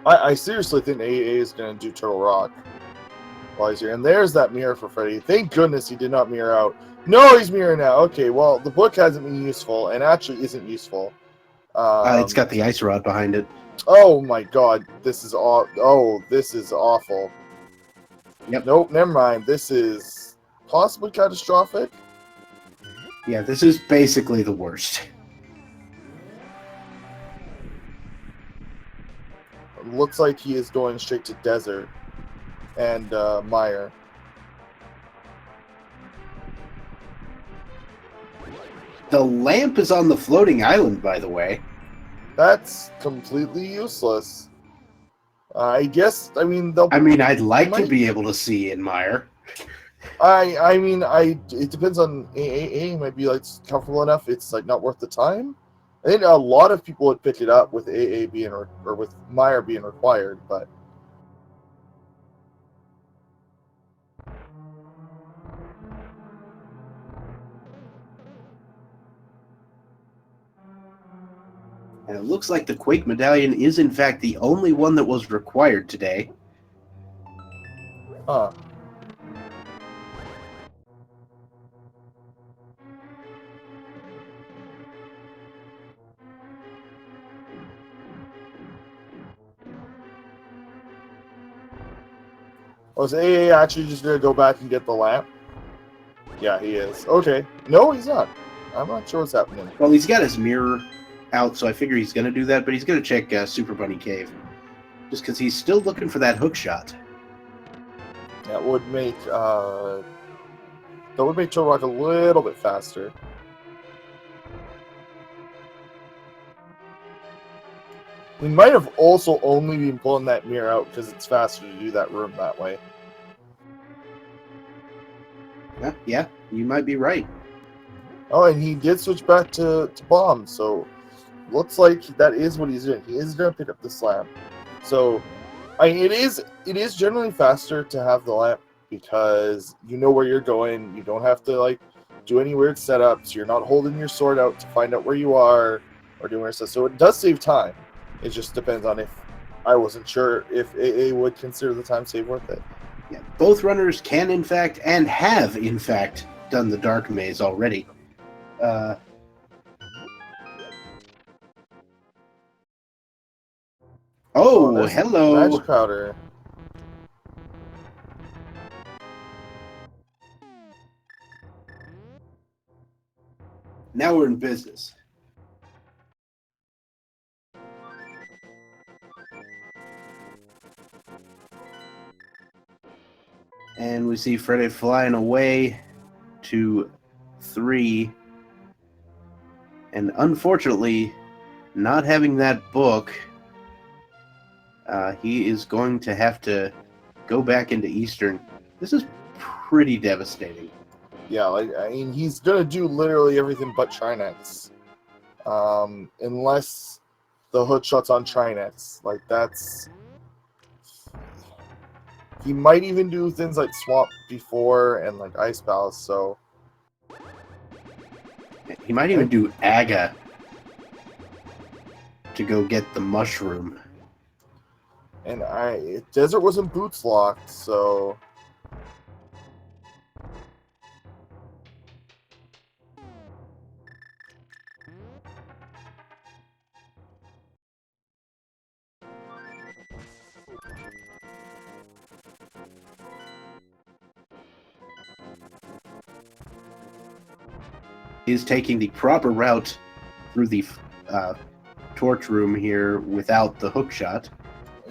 I seriously think AA is gonna do Turtle Rock while he's here. And there's that mirror for Freddie. Thank goodness he did not mirror out. No, he's mirroring out. Okay, well the book hasn't been useful and actually isn't useful. It's got the ice rod behind it. Oh my god, this is this is awful. Yep. Nope, never mind. This is possibly catastrophic. Yeah, this is basically the worst. It looks like he is going straight to Desert and Meyer. The lamp is on the floating island, by the way. That's completely useless. I guess. I mean, they'll. I mean, I'd like to be able to see in Meyer. I mean, it depends on AA. Might be like comfortable enough. It's like not worth the time. I think a lot of people would pick it up with AA being or with Meyer being required, but And it looks like the Quake Medallion is, in fact, the only one that was required today. Huh. Was AA actually just going to go back and get the lamp? Yeah, he is. Okay. No, he's not. I'm not sure what's happening. Well, he's got his mirror out, so I figure he's going to do that, but he's going to check Super Bunny Cave. Just because he's still looking for that hook shot. That would make Turtle Rock a little bit faster. We might have also only been pulling that mirror out because it's faster to do that room that way. Yeah, you might be right. Oh, and he did switch back to bomb, so looks like that is what he's doing. He is going to pick up this lamp. So, I mean, it is generally faster to have the lamp because you know where you're going. You don't have to like do any weird setups. You're not holding your sword out to find out where you are or doing stuff. So it does save time. It just depends on if I wasn't sure if AA would consider the time save worth it. Yeah, both runners can, in fact, and have, in fact, done the Dark Maze already. Oh, hello! Magic powder. Now we're in business. And we see Freddeh flying away to 3. And unfortunately, not having that book, he is going to have to go back into Eastern. This is pretty devastating. Yeah, like I mean, he's gonna do literally everything but Trinets, unless the hook shot's on Trinets. Like that's. He might even do things like Swamp before and like Ice Palace, so... He might even do Aga to go get the mushroom. And Desert wasn't boots locked, so... He's taking the proper route through the torch room here without the hook shot.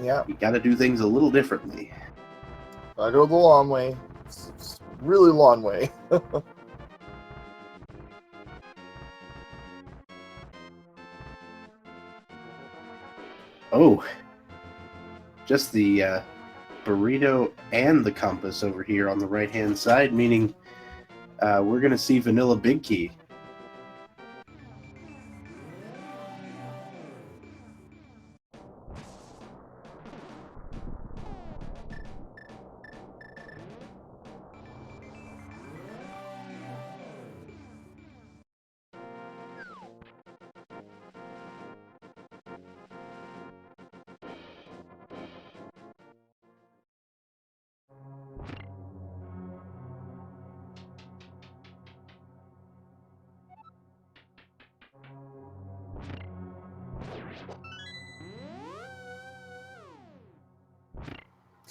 Yeah. You got to do things a little differently. I go the long way. It's really long way. Oh, just the burrito and the compass over here on the right-hand side, meaning we're going to see Vanilla Big Key.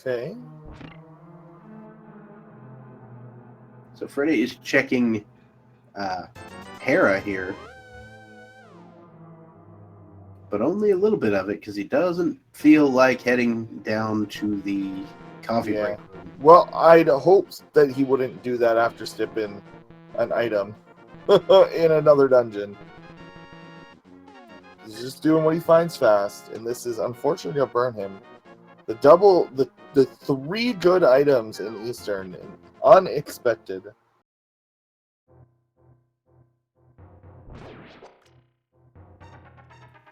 Okay. So Freddeh is checking Hera here, but only a little bit of it because he doesn't feel like heading down to the coffee break room. Well, I'd hoped that he wouldn't do that after skipping an item in another dungeon. He's just doing what he finds fast, and this is unfortunately gonna burn him. The 3 good items in Eastern, unexpected.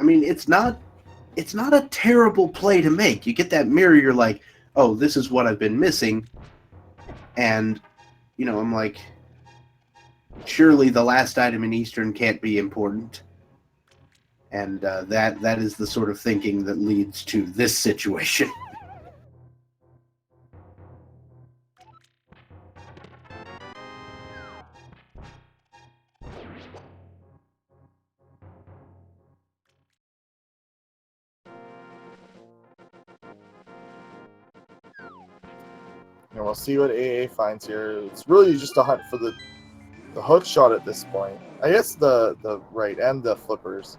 I mean, it's not a terrible play to make. You get that mirror, you're like, oh, this is what I've been missing. And, I'm like, surely the last item in Eastern can't be important. And that is the sort of thinking that leads to this situation. And we'll see what AA finds here. It's really just a hunt for the hook shot at this point. I guess the right and the flippers.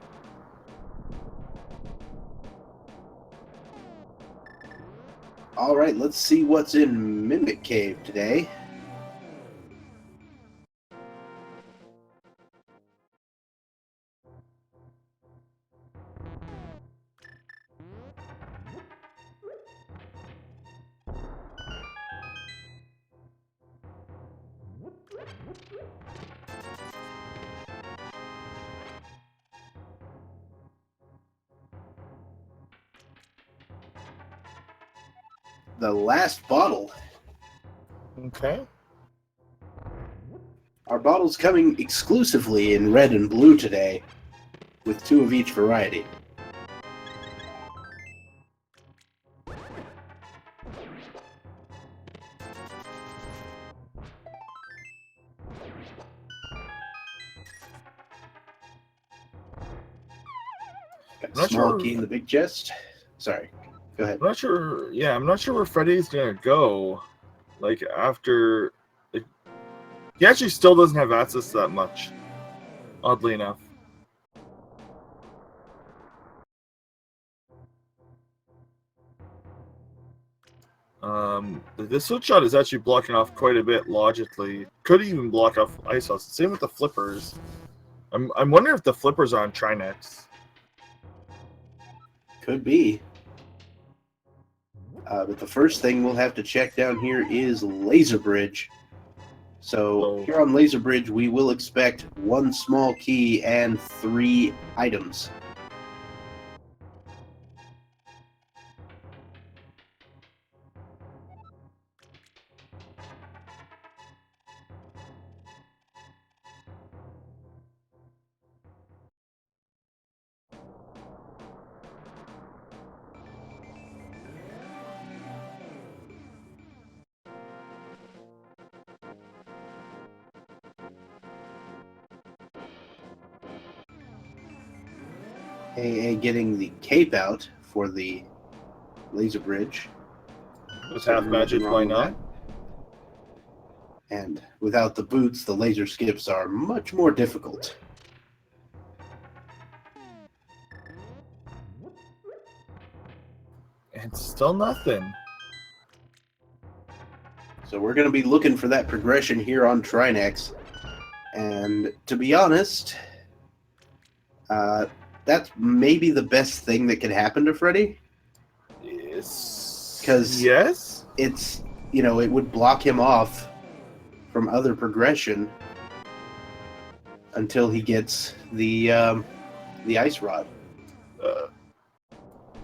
All right, let's see what's in Mimic Cave today. The last bottle. Okay. Our bottle's coming exclusively in red and blue today, with 2 of each variety. Got a Not small sure. key in the big chest. Sorry, go ahead. I'm not sure. Yeah, I'm not sure where Freddie's gonna go. Like after, like, he actually still doesn't have access to that much. Oddly enough. This hook shot is actually blocking off quite a bit logically. Could even block off Ice House. Same with the flippers. I'm wondering if the flippers are on Trinex. Could be. But the first thing we'll have to check down here is Laser Bridge. So here on Laser Bridge, we will expect 1 small key and 3 items. AA getting the cape out for the Laser Bridge. With half magic, why not? And without the boots, the laser skips are much more difficult. And still nothing. So we're going to be looking for that progression here on Trinex. And to be honest, that's maybe the best thing that could happen to Freddie. Because yes, it's, you know, it would block him off from other progression until he gets the ice rod.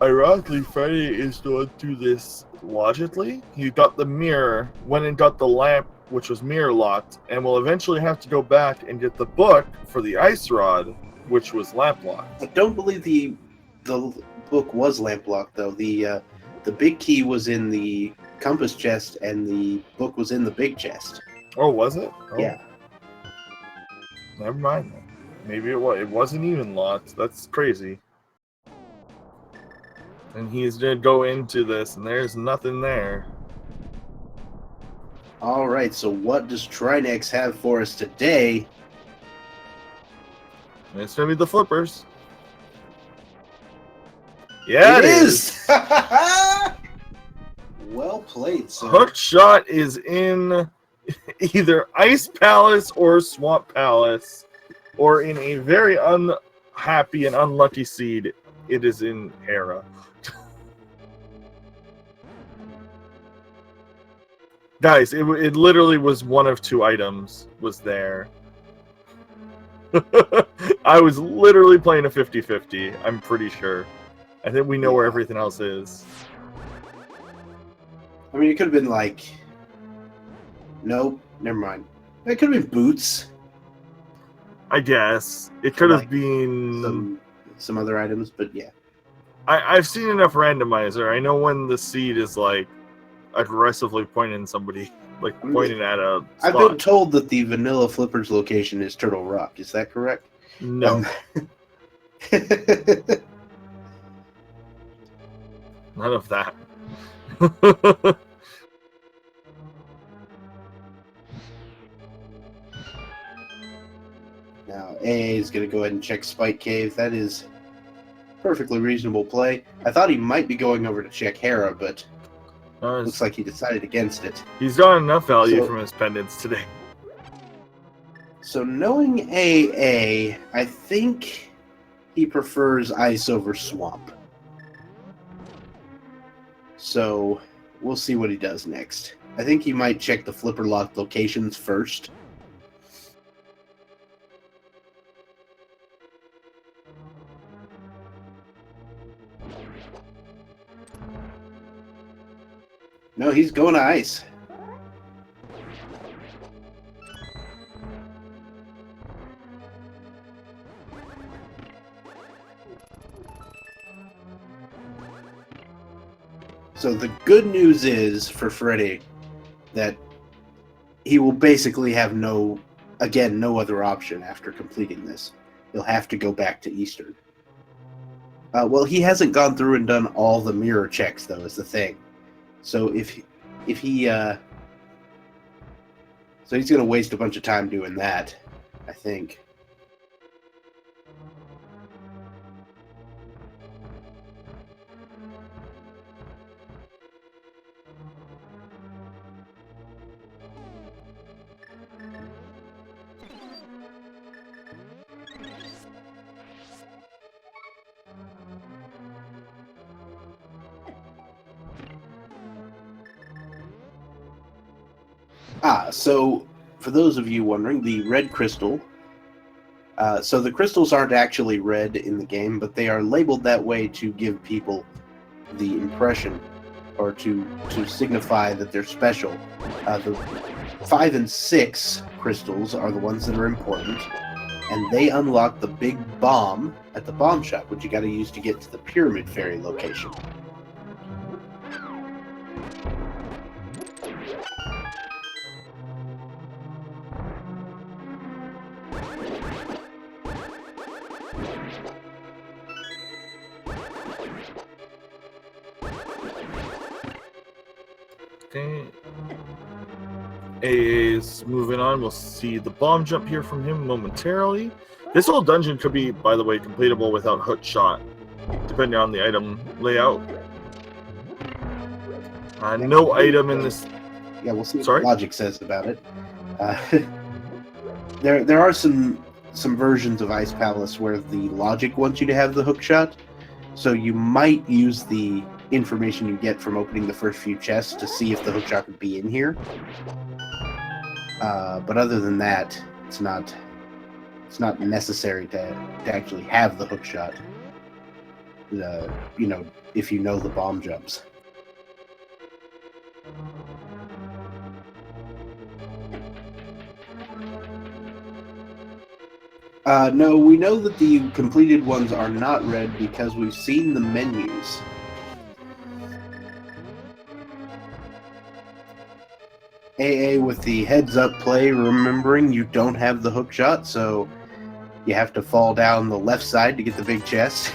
Ironically, Freddie is going through this logically. He got the mirror, went and got the lamp, which was mirror locked, and will eventually have to go back and get the book for the ice rod, which was lamp locked. I don't believe the book was lamp locked though. The big key was in the compass chest, and the book was in the big chest. Oh, was it? Oh, yeah. Never mind then. Maybe it was. It wasn't even locked. That's crazy. And he's gonna go into this, and there's nothing there. All right. So what does Trinex have for us today? And it's gonna be the flippers. Yeah, it is. Well played, sir. Hook shot is in either Ice Palace or Swamp Palace, or in a very unhappy and unlucky seed, it is in Hera. Guys, it literally was one of 2 items was there. I was literally playing a 50-50, I'm pretty sure. I think we know where everything else is. I mean, it could have been like... Nope, never mind. It could have been boots. I guess. It could have Like been... Some some other items, but yeah. I've seen enough randomizer. I know when the seed is like aggressively pointing somebody, like pointing at a spot. I've been told that the vanilla flippers location is Turtle Rock. Is that correct? No. None of that. Now, AA is going to go ahead and check Spike Cave. That is perfectly reasonable play. I thought he might be going over to check Hera, but looks like he decided against it. He's got enough value from his pendants today. So knowing AA, I think he prefers ice over swamp. So we'll see what he does next. I think he might check the flipper lock locations first. No, he's going to ice. So the good news is for Freddeh that he will basically have no other option after completing this. He'll have to go back to Eastern. Well, he hasn't gone through and done all the mirror checks, though, is the thing. So so he's going to waste a bunch of time doing that, I think. So for those of you wondering, the red crystal. So the crystals aren't actually red in the game, but they are labeled that way to give people the impression, or to signify that they're special. The 5 and 6 crystals are the ones that are important, and they unlock the big bomb at the bomb shop, which you got to use to get to the Pyramid Fairy location. Okay. AA is moving on. We'll see the bomb jump here from him momentarily. This whole dungeon could be, by the way, completable without hook shot, depending on the item layout. No item in this. Yeah, we'll see what logic says about it. There are some versions of Ice Palace where the logic wants you to have the hook shot, so you might use the information you get from opening the first few chests to see if the hook shot would be in here. But other than that, it's not necessary to actually have the hook shot. If you know the bomb jumps. No, we know that the completed ones are not red because we've seen the menus. AA with the heads up play, remembering you don't have the hook shot, so you have to fall down the left side to get the big chest.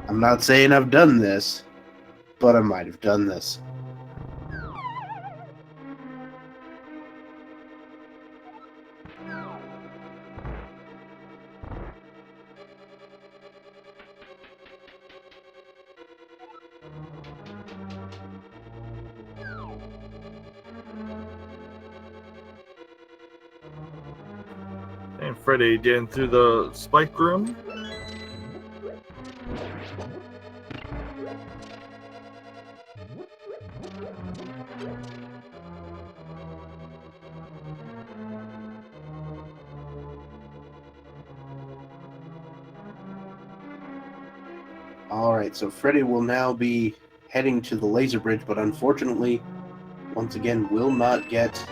I'm not saying I've done this, but I might have done this. And Freddeh getting through the spike room. Alright, so Freddeh will now be heading to the laser bridge, but unfortunately, once again, will not get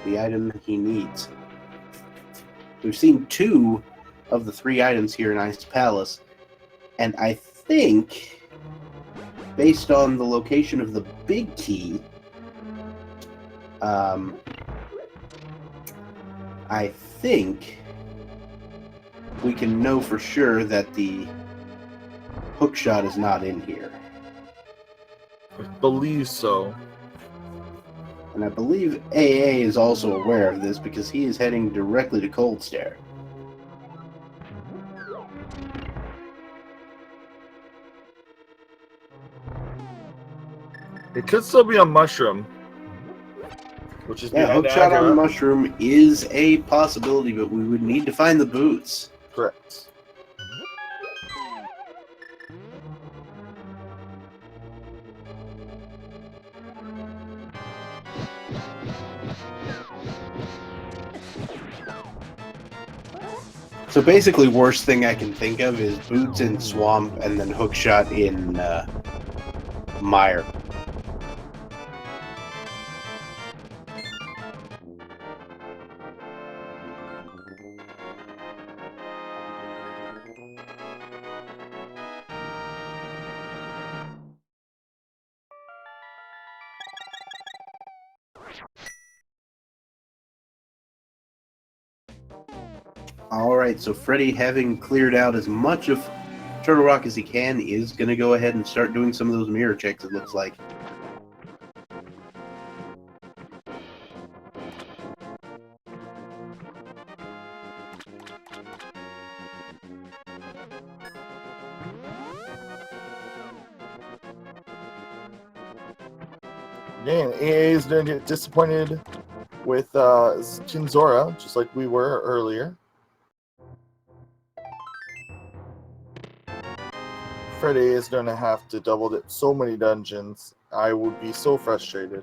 the item he needs. We've seen two of the 3 items here in Ice Palace. And I think, based on the location of the big key, I think we can know for sure that the hookshot is not in here. I believe so. And I believe AA is also aware of this because he is heading directly to Cold Stare. It could still be on Mushroom, which is Yeah, behind hookshot on Agra. Mushroom is a possibility, but we would need to find the boots. Correct. So basically, worst thing I can think of is boots in Swamp and then hookshot in Mire. Alright, so Freddie, having cleared out as much of Turtle Rock as he can, is going to go ahead and start doing some of those mirror checks, it looks like. Again, AA is going to get disappointed with Kinzora, just like we were earlier. Freddeh is going to have to double dip so many dungeons. I would be so frustrated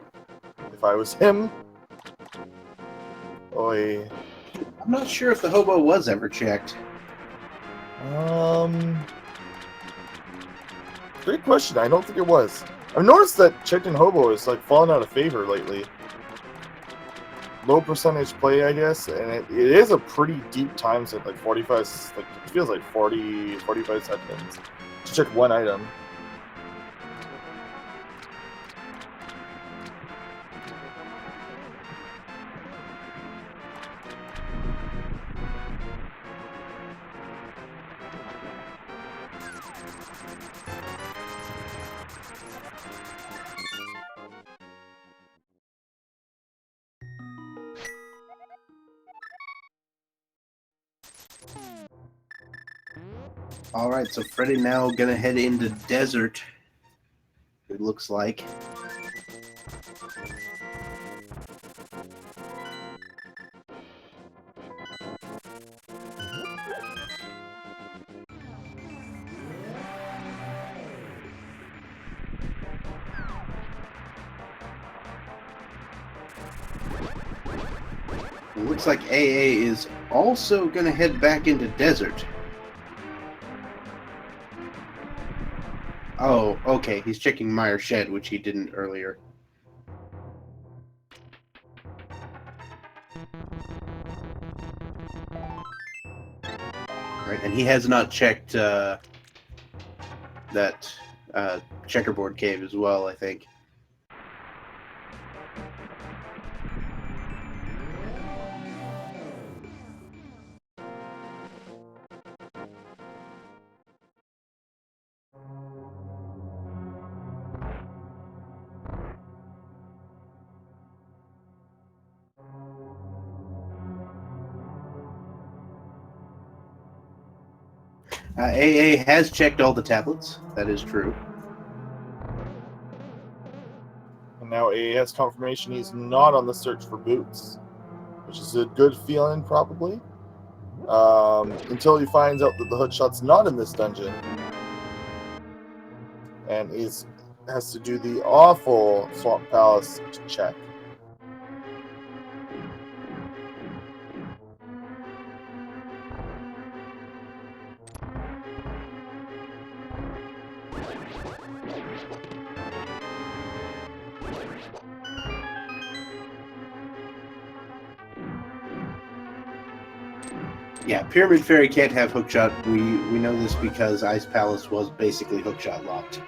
if I was him. Oy. I'm not sure if the hobo was ever checked. Great question. I don't think it was. I've noticed that Chicken Hobo is like falling out of favor lately. Low percentage play, I guess, and it is a pretty deep time set, like 45, like it feels like 45 seconds to check one item. Alright, so Freddie now going to head into Desert, it looks like. It looks like AA is also going to head back into Desert. Oh, okay, he's checking Mire Shed, which he didn't earlier. Right, and he has not checked that checkerboard cave as well, I think. AA has checked all the tablets. That is true. And now AA has confirmation he's not on the search for boots, which is a good feeling, probably. Until he finds out that the hookshot's not in this dungeon, and has to do the awful Swamp Palace check. Yeah, Pyramid Fairy can't have hookshot. We know this because Ice Palace was basically hookshot locked.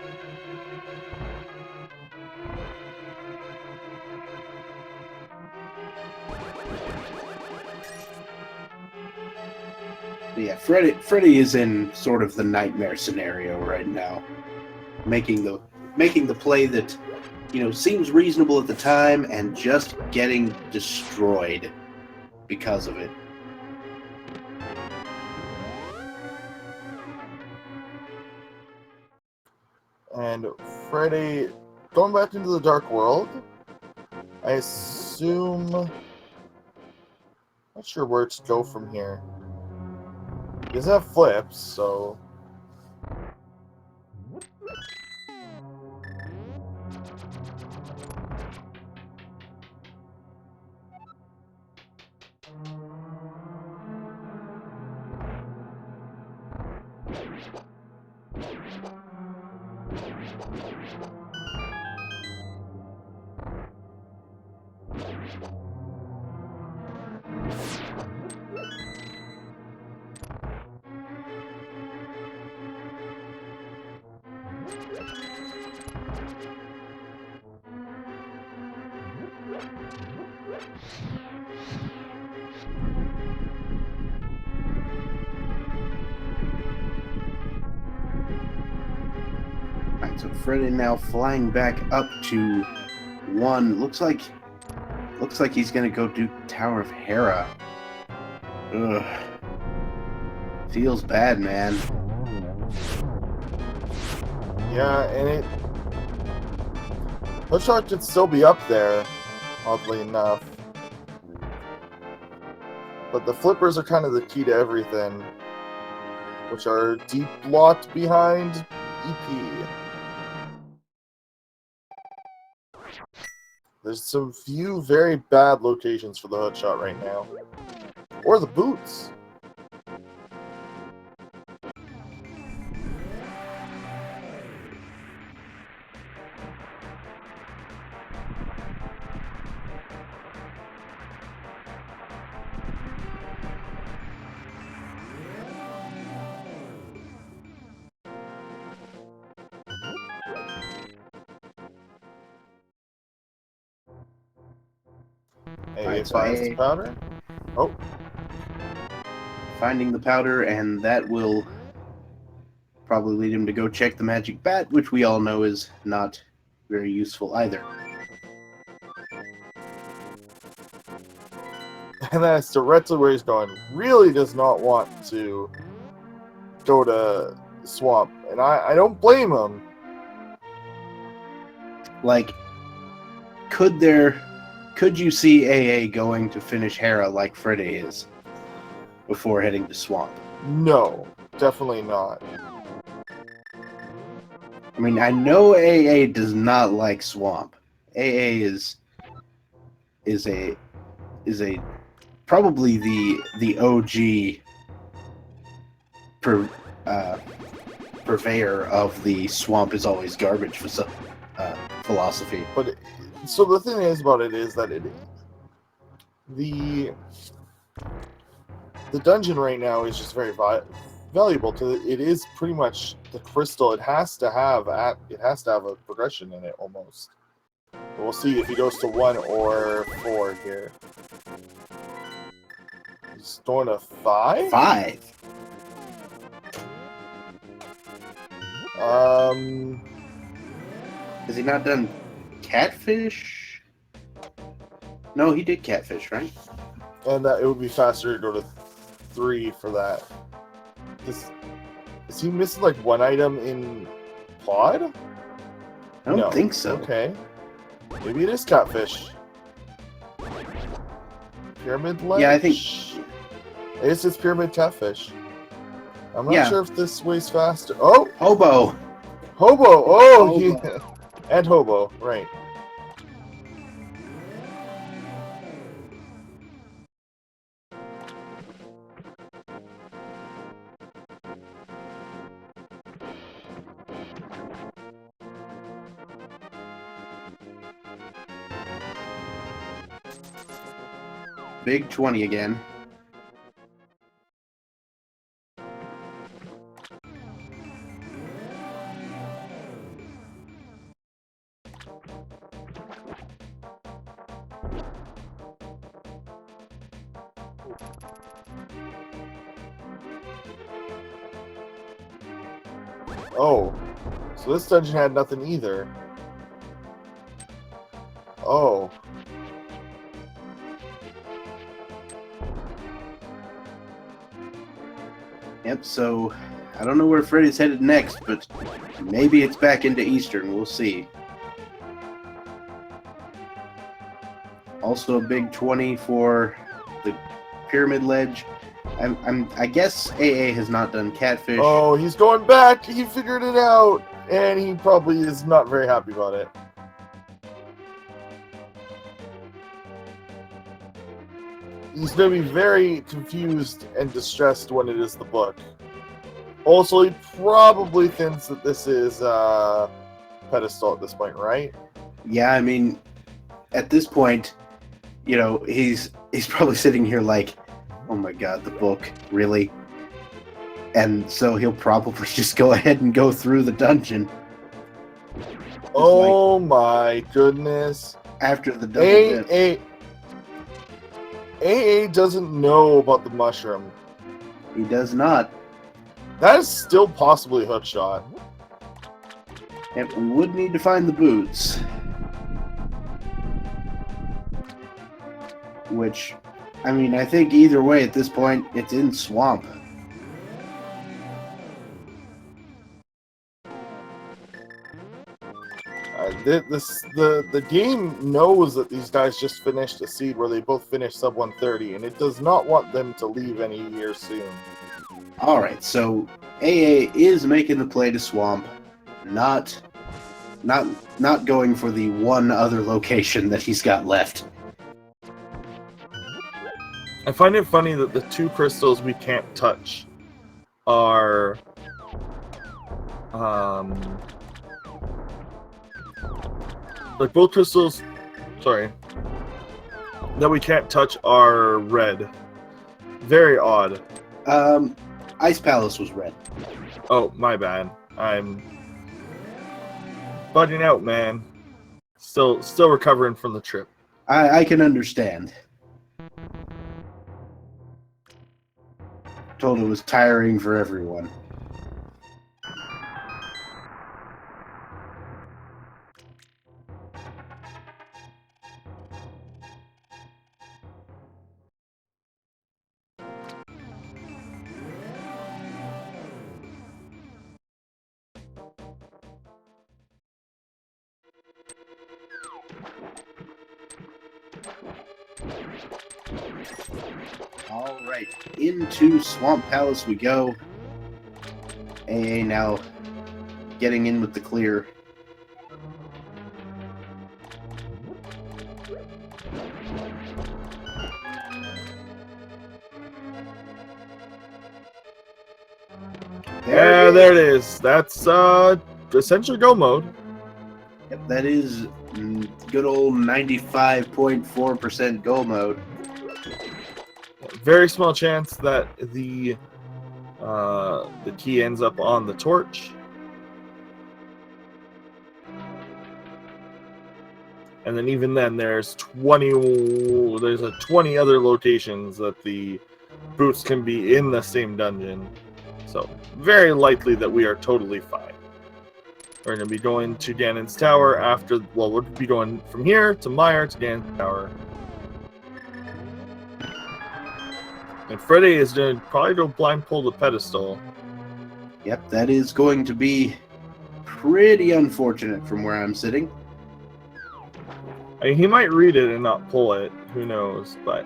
But yeah, Freddeh is in sort of the nightmare scenario right now, making the play that seems reasonable at the time and just getting destroyed because of it. And Freddeh going back into the dark world. I assume. Not sure where to go from here. He doesn't have flips, so. Alright, so Freddeh now flying back up to 1. Looks like he's gonna go do Tower of Hera. Ugh. Feels bad, man. Yeah, and Hookshot could still be up there, oddly enough. But the flippers are kind of the key to everything, which are deep locked behind EP. There's some few very bad locations for the hookshot right now. Or the boots. Hey, Alright, so finds the powder. Oh, finding the powder, and that will probably lead him to go check the magic bat, which we all know is not very useful either. and that's directly where he's going. Really does not want to go to Swamp, and I don't blame him. Like, could you see AA going to finish Hera like Freddeh is before heading to Swamp? No, definitely not. I mean, I know AA does not like Swamp. AA is a probably the OG purveyor of the Swamp is always garbage philosophy. But so the thing is about it is that the dungeon right now is just very valuable to it. Is pretty much the crystal. It has to have a progression in it almost. But we'll see if he goes to 1 or 4 here. He's going to 5. 5. Has he not done Catfish? No, he did Catfish, right? And that it would be faster to go to 3 for that. Is he missing like 1 item in Pod? I don't think so. Okay. Maybe it is Catfish. Pyramid Ledge? Yeah, I think. I guess it's Pyramid Catfish. I'm not Yeah. sure if this way's faster. Oh! Hobo! Hobo! Oh! Hobo. Yeah. And Hobo, right. Big 20 again. Oh, so this dungeon had nothing either. Oh. Yep, so I don't know where Freddie's headed next, but maybe it's back into Eastern. We'll see. Also a big 20 for the Pyramid Ledge. I guess AA has not done Catfish. Oh, he's going back. He figured it out, and he probably is not very happy about it. He's going to be very confused and distressed when it is the book. Also, he probably thinks that this is pedestal at this point, right? Yeah, I mean, at this point, you know, he's probably sitting here like, oh my god, the book, really? And so he'll probably just go ahead and go through the dungeon. Oh my goodness. After the double dip. AA doesn't know about the mushroom. He does not. That is still possibly a hook shot. And we would need to find the boots. Which, I mean, I think either way at this point, it's in Swamp. The game knows that these guys just finished a seed where they both finished sub 130, and it does not want them to leave any year soon. Alright, so AA is making the play to Swamp, not going for the one other location that he's got left. I find it funny that the two crystals we can't touch are like both crystals, sorry, that we can't touch are red. Very odd. Ice Palace was red. Oh, my bad. I'm budding out, man. Still recovering from the trip. I can understand. Told it was tiring for everyone. Alright, into Swamp Palace we go. AA now getting in with the clear. Yeah, there it is. That's essentially go mode. Yep, that is good old 95.4% go mode. Very small chance that the key ends up on the torch. And then even then there's 20 other locations that the boots can be in the same dungeon. So very likely that we are totally fine. We're going to be going to Ganon's Tower after, well, we'll be going from here to Meyer to Ganon's Tower. And Freddeh is going to probably go blind pull the pedestal. Yep, that is going to be pretty unfortunate from where I'm sitting. I mean, he might read it and not pull it. Who knows, but...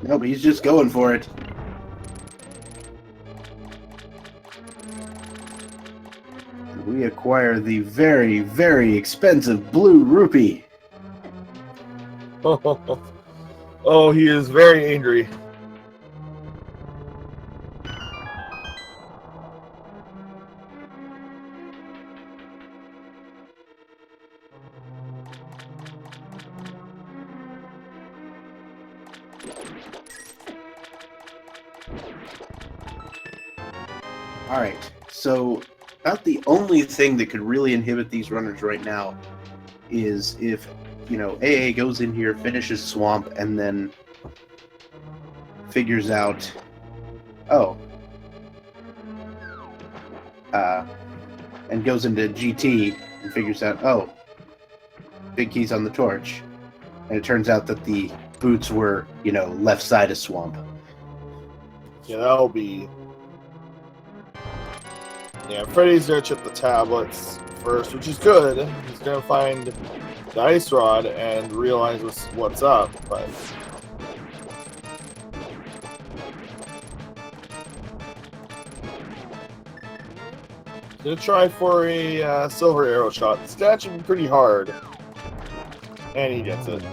Nope, he's just going for it. We acquire the very, very expensive blue rupee. Oh, he is very angry. Alright, so about the only thing that could really inhibit these runners right now is if, AA goes in here, finishes Swamp, and then figures out, and goes into GT and figures out, big keys on the torch. And it turns out that the boots were, left side of Swamp. Yeah, that'll be... Yeah, Freddie's gonna chip the tablets first, which is good. He's gonna find the ice rod and realize what's up, but... He's gonna try for a silver arrow shot. It's actually pretty hard. And he gets it.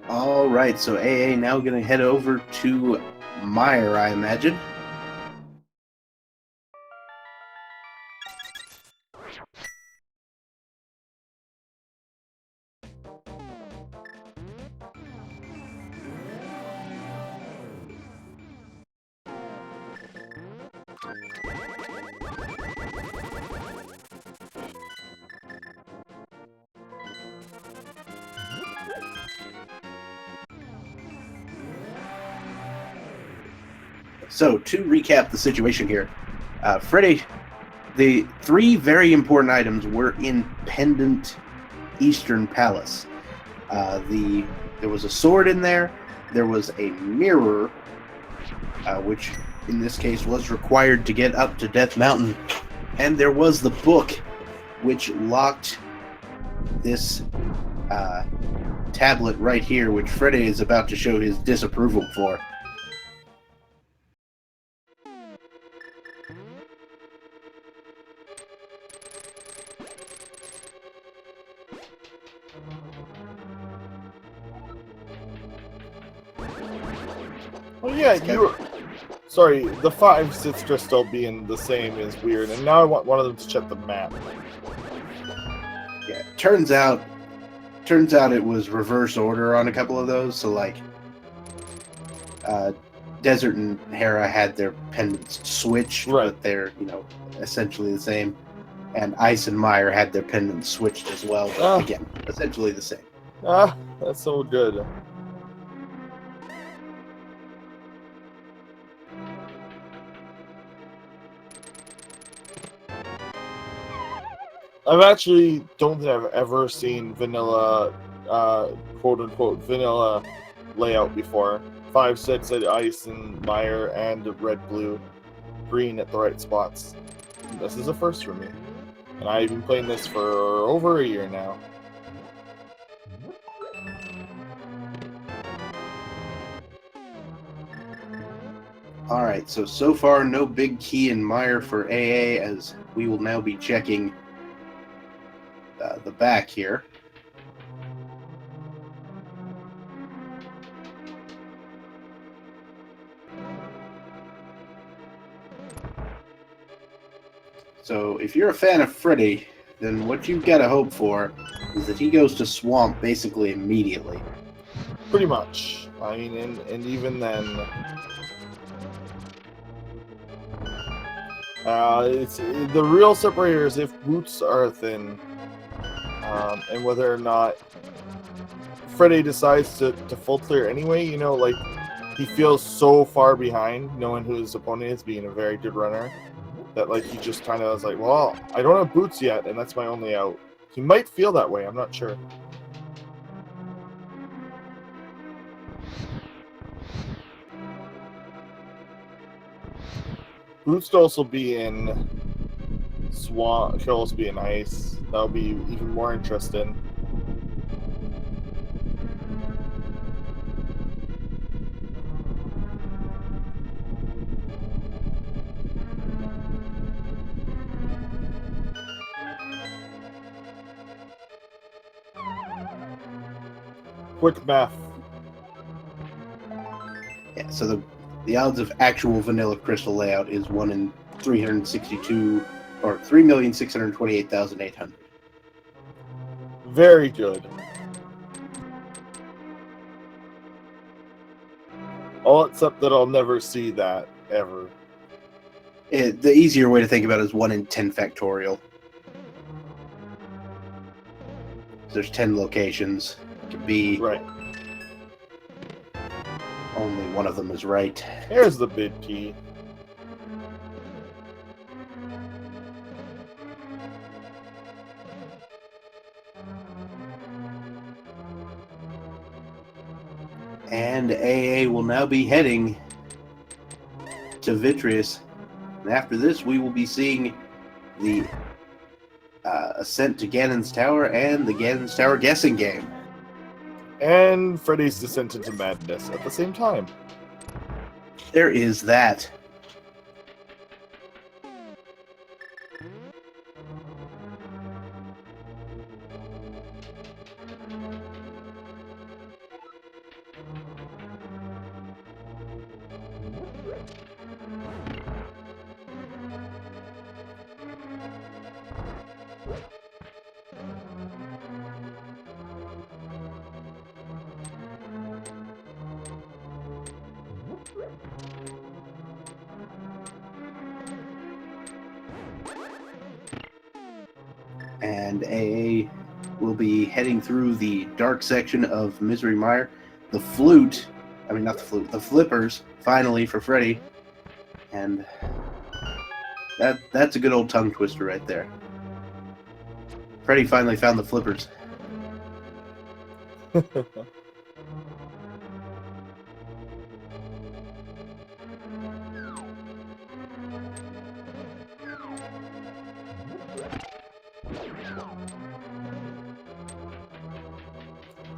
All right, so AA now going to head over to Meyer, I imagine. So, to recap the situation here, Freddeh, the three very important items were in Pendant Eastern Palace. There was a sword in there, there was a mirror, which in this case was required to get up to Death Mountain, and there was the book, which locked this tablet right here, which Freddeh is about to show his disapproval for. Well, yeah, sorry, the 5 Sistra still being the same is weird, and now I want one of them to check the map. Yeah, turns out it was reverse order on a couple of those, so like Desert and Hera had their pendants switched, right, but they're, essentially the same. And Ice and Meyer had their pendants switched as well, but again, essentially the same. Ah, that's so good. I've actually don't think I've ever seen vanilla, quote-unquote, vanilla layout before. 5 sets at Ice and Meyer and red, blue, green at the right spots. This is a first for me. And I've been playing this for over a year now. Alright, so far no big key in Meyer for AA, as we will now be checking the back here. So if you're a fan of Freddeh, then what you've got to hope for is that he goes to Swamp basically immediately. Pretty much. I mean, and even then, it's the real separator is if boots are thin, and whether or not Freddeh decides to full clear anyway. Like he feels so far behind, knowing who his opponent is, being a very good runner, that like he just kind of was like, well, I don't have boots yet, and that's my only out. He might feel that way. I'm not sure. Boots could also be in Swamp. Could also be in Ice. That'll be even more interesting. Quick math. Yeah, so the odds of actual vanilla crystal layout is 1 in 362 or 3,628,800. Very good. All except that I'll never see that ever. The easier way to think about it is 1 in 10 factorial. There's 10 locations. It could be Right. only one of them is right. Here's the bid key. And AA will now be heading to Vitreous. And after this, we will be seeing the ascent to Ganon's Tower and the Ganon's Tower guessing game. And Freddie's descent into madness at the same time. There is that. And AA will be heading through the dark section of Misery Mire. The flute, I mean not the flute, the flippers, finally for Freddie. And that's a good old tongue twister right there. Freddie finally found the flippers.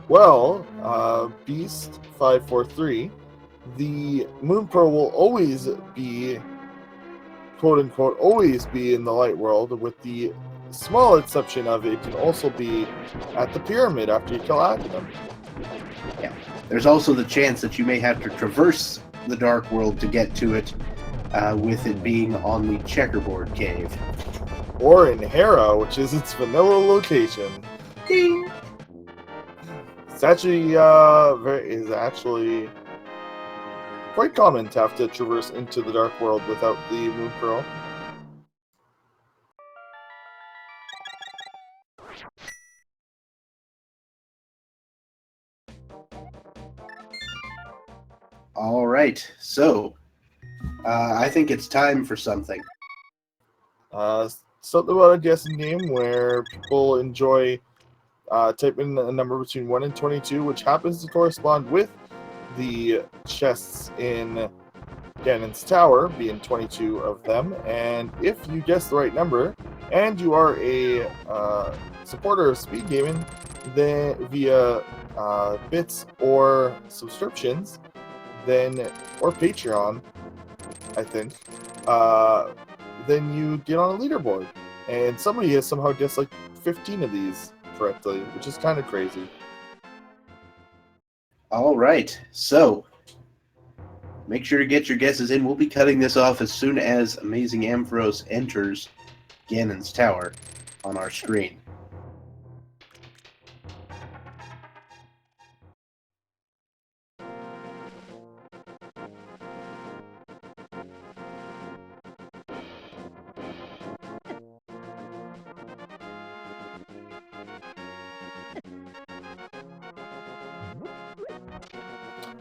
Well, Beast 543, the Moon Pearl will always be, quote unquote, always be in the light world, with the small exception of it can also be at the pyramid after you kill Ganon. Yeah. There's also the chance that you may have to traverse the dark world to get to it, with it being on the checkerboard cave. Or in Hera, which is its vanilla location. Ding! It's actually quite common to have to traverse into the dark world without the Moon Pearl. All right, so I think it's time for something. Something about a guessing game where people enjoy typing a number between 1 and 22, which happens to correspond with the chests in Ganon's Tower, being 22 of them. And if you guess the right number, and you are a supporter of speed gaming, then via bits or subscriptions, then or Patreon, I think, then you get on a leaderboard. And somebody has somehow guessed like 15 of these correctly, which is kind of crazy. All right, so make sure to get your guesses in. We'll be cutting this off as soon as AmazingAmpharos enters Ganon's Tower on our screen.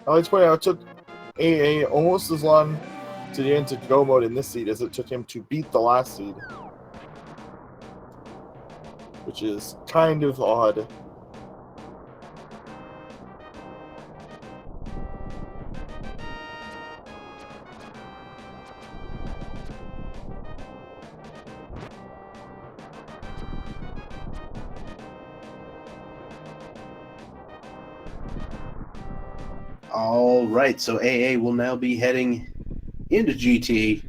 I like to point out it took AA almost as long to get into go mode in this seed as it took him to beat the last seed, which is kind of odd. All right, so AA will now be heading into GT.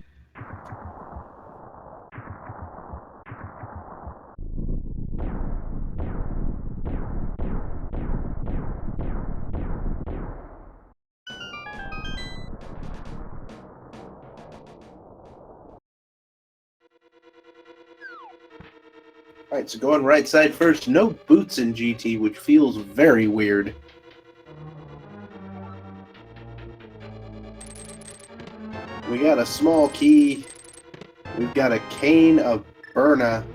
Alright, so going right side first. No boots in GT, which feels very weird. We got a small key. We've got a cane of Burna.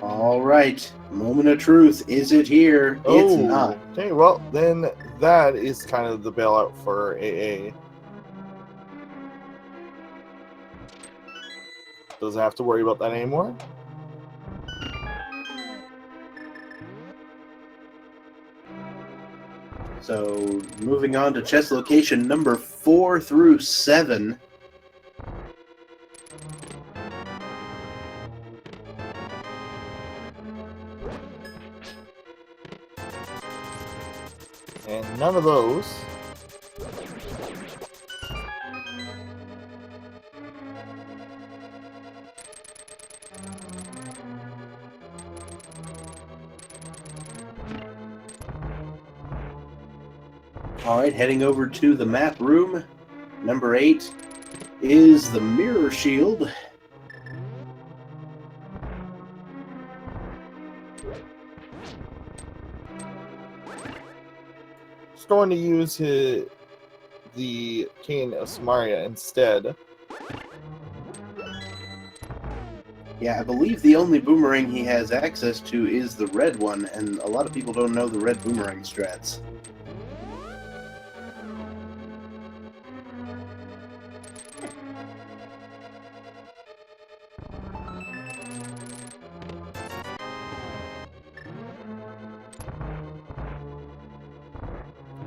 Alright, moment of truth. Is it here? It's not. Okay, well, then that is kind of the bailout for AA. Doesn't have to worry about that anymore. So, moving on to chest location number 4 through 7. And none of those. Alright, heading over to the map room. Number 8 is the mirror shield. Just going to use the cane of Samaria instead. Yeah, I believe the only boomerang he has access to is the red one, and a lot of people don't know the red boomerang strats.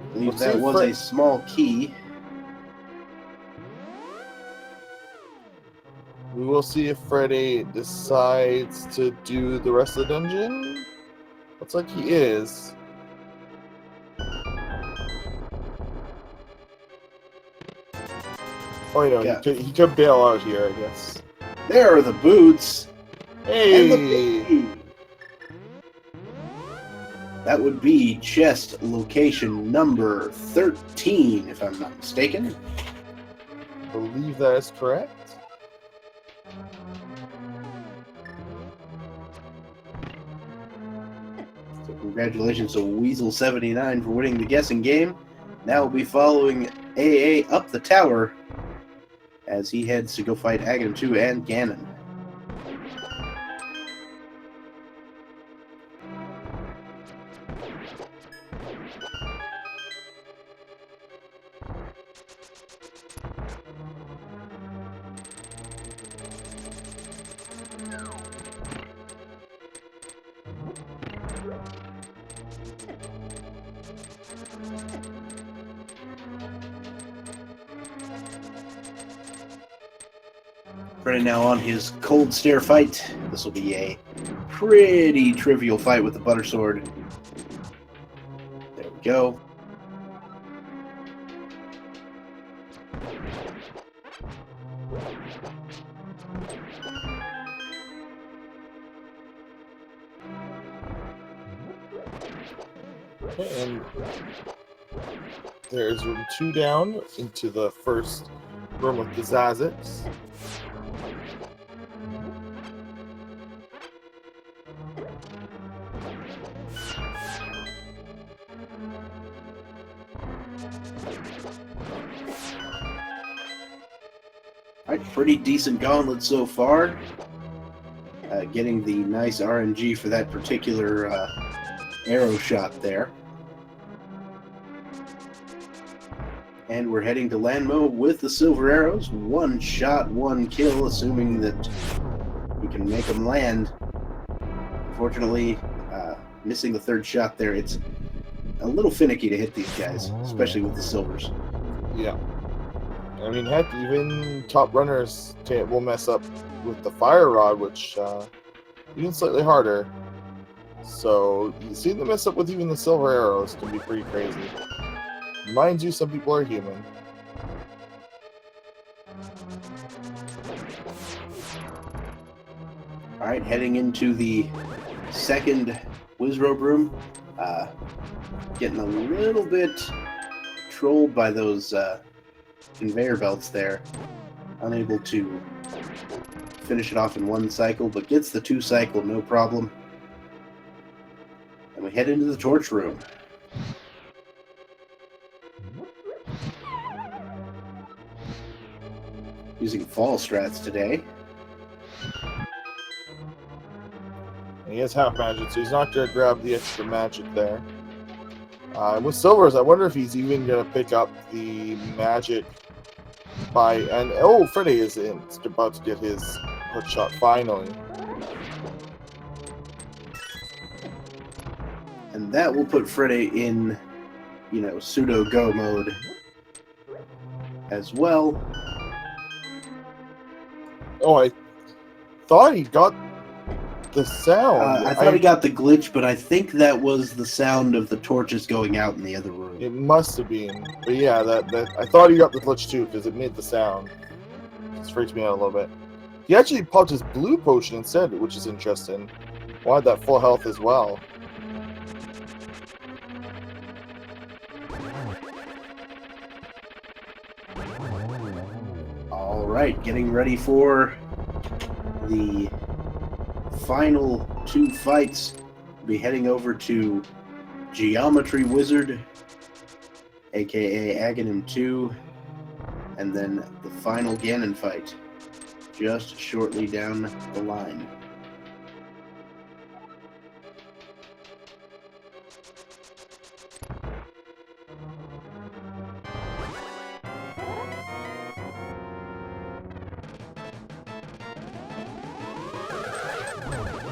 I believe that was a small key. We will see if Freddeh decides to do the rest of the dungeon. Looks like he is. Oh, you know, Yeah. he could bail out here, I guess. There are the boots. Hey! And the key. That would be chest location number 13, if I'm not mistaken. I believe that is correct. So congratulations to Weasel79 for winning the guessing game. Now we'll be following AA up the tower as he heads to go fight Aghanim 2 and Ganon. Freddeh now on his cold stare fight. This will be a pretty trivial fight with the butter sword. There we go. And there's room 2 down into the first room with the Zazzits. Alright, pretty decent gauntlet so far. Getting the nice RNG for that particular arrow shot there. And we're heading to land mode with the silver arrows. 1 shot, 1 kill, assuming that we can make them land. Unfortunately, missing the 3rd shot there, it's a little finicky to hit these guys, especially with the silvers. Yeah. I mean, heck, even top runners will mess up with the fire rod, which even slightly harder. So, you see them mess up with even the silver arrows can be pretty crazy. Mind you, some people are human. Alright, heading into the second Wizrobe room. Getting a little bit controlled by those conveyor belts there. Unable to finish it off in one cycle, but gets the 2 cycle, no problem. And we head into the torch room. Using fall strats today. He has half magic, so he's not going to grab the extra magic there. With Silvers, I wonder if he's even going to pick up the magic by... And oh, Freddeh is about to get his hook shot finally. And that will put Freddeh in, you know, pseudo-go mode as well. Oh, I thought he got the sound. I thought he got the glitch, but I think that was the sound of the torches going out in the other room. It must have been. But yeah, that I thought he got the glitch too, because it made the sound. It freaks me out a little bit. He actually popped his blue potion instead, which is interesting. Wanted that full health as well. Alright, getting ready for the final 2 fights. We'll be heading over to Geometry Wizard, aka Aghanim 2, and then the final Ganon fight, just shortly down the line.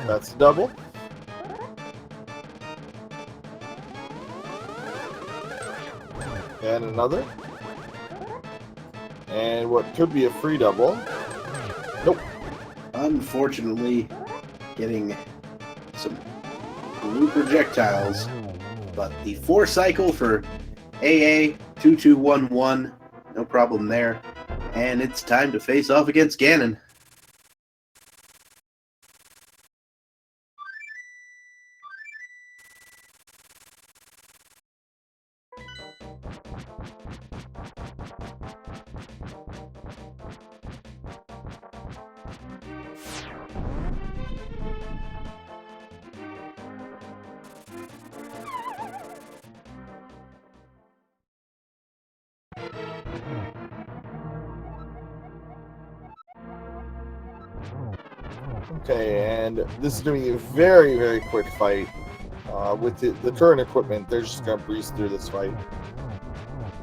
That's a double. And another. And what could be a free double. Nope. Unfortunately, getting some blue projectiles, but the 4 cycle for AA2211, no problem there. And it's time to face off against Ganon. Okay, and this is going to be a very, very quick fight. With the current equipment, they're just going to breeze through this fight.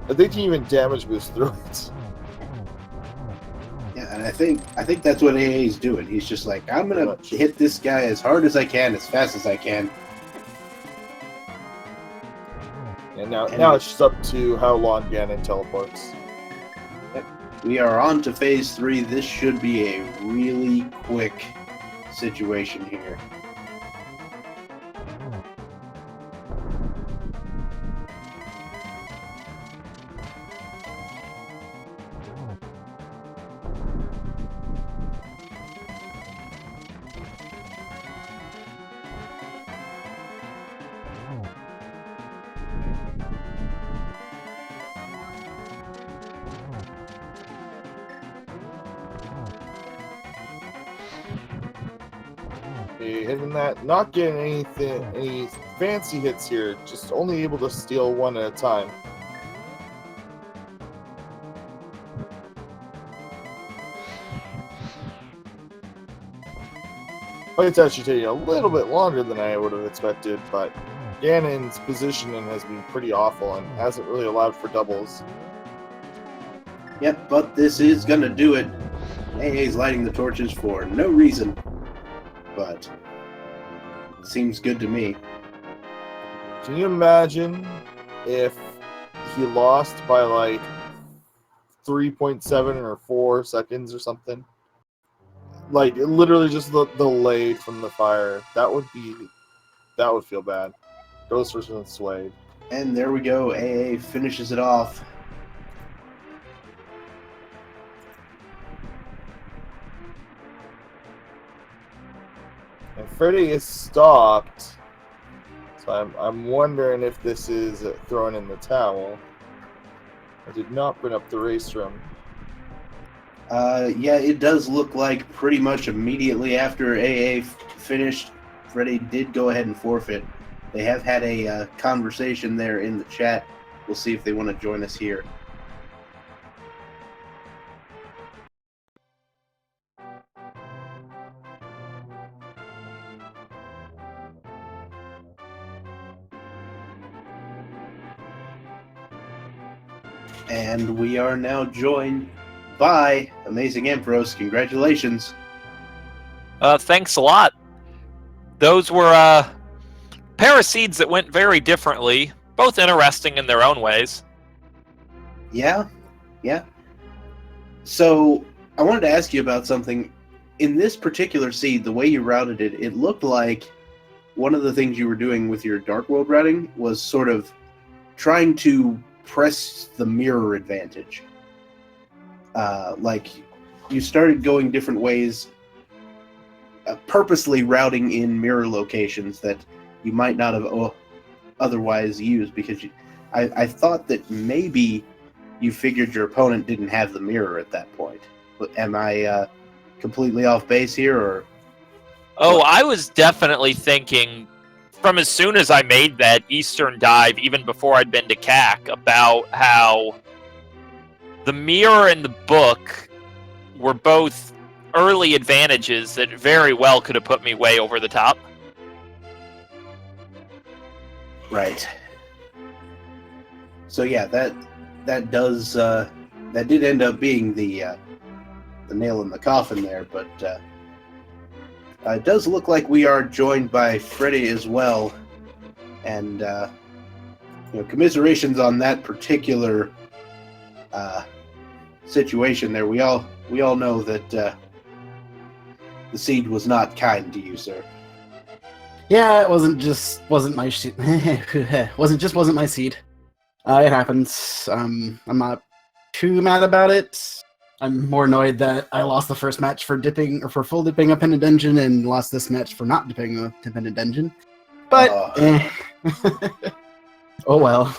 But they can even damage boost through it. Yeah, and I think that's what AA is doing. He's just like, I'm going to hit this guy as hard as I can, as fast as I can. And now it's just up to how long Ganon teleports. Yep. We are on to phase 3. This should be a really quick situation here. Hitting that, not getting any fancy hits here, just only able to steal 1 at a time. Fight's actually taking a little bit longer than I would have expected, but Ganon's positioning has been pretty awful and hasn't really allowed for doubles. Yep, but this is gonna do it. AA's lighting the torches for no reason, but it seems good to me. Can you imagine if he lost by like 3.7 or 4 seconds or something? Like literally just delayed from the fire. That would feel bad. Ghost versus Swayed. And there we go. AA finishes it off. And Freddeh is stopped. So I'm wondering if this is throwing in the towel. I did not bring up the race room. Yeah, it does look like pretty much immediately after AA finished, Freddeh did go ahead and forfeit. They have had a conversation there in the chat. We'll see if they want to join us here. And we are now joined by AmazingAmpharos. Congratulations. Thanks a lot. Those were a pair of seeds that went very differently, both interesting in their own ways. Yeah. So I wanted to ask you about something. In this particular seed, the way you routed it, it looked like one of the things you were doing with your Dark World routing was sort of trying to press the mirror advantage. Like you started going different ways, purposely routing in mirror locations that you might not have otherwise used, because I thought that maybe you figured your opponent didn't have the mirror at that point. Am I completely off base here, or? Oh, I was definitely thinking from as soon as I made that Eastern dive, even before I'd been to CAC, about how the mirror and the book were both early advantages that very well could have put me way over the top. Right. So yeah, that did end up being the nail in the coffin there, but it does look like we are joined by Freddeh as well, and commiserations on that particular situation there. We all know that the seed was not kind to you, sir. Yeah, it wasn't my seed. wasn't my seed. It happens. I'm not too mad about it. I'm more annoyed that I lost the first match for full dipping a pendant dungeon and lost this match for not dipping a pendant dungeon. But oh well.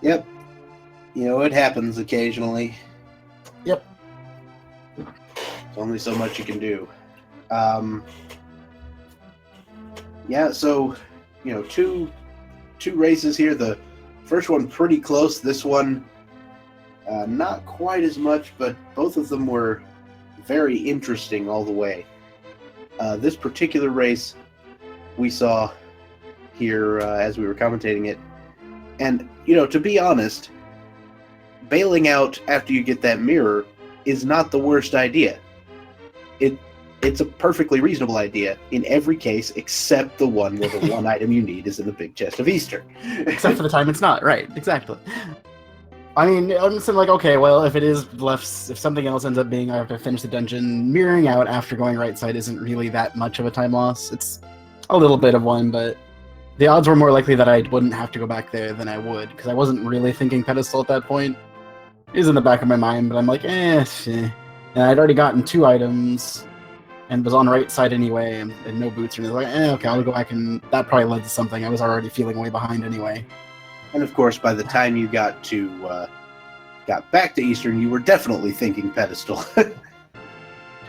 Yep. It happens occasionally. Yep. There's only so much you can do. Yeah, so, two races here. The first one pretty close. This one, not quite as much, but both of them were very interesting all the way. This particular race we saw here as we were commentating it. And, to be honest, bailing out after you get that mirror is not the worst idea. It's a perfectly reasonable idea in every case, except the one where the one item you need is in the big chest of Easter. Except for the time it's not, right, exactly. I mean, I'm just like, okay, well, if something else ends up being I have to finish the dungeon, mirroring out after going right side isn't really that much of a time loss. It's a little bit of one, but the odds were more likely that I wouldn't have to go back there than I would, because I wasn't really thinking pedestal at that point. It was in the back of my mind, but I'm like, And I'd already gotten 2 items, and was on right side anyway, and no boots, and I was like, okay, I'll go back, and that probably led to something. I was already feeling way behind anyway. And of course, by the time you got back to Eastern, you were definitely thinking pedestal.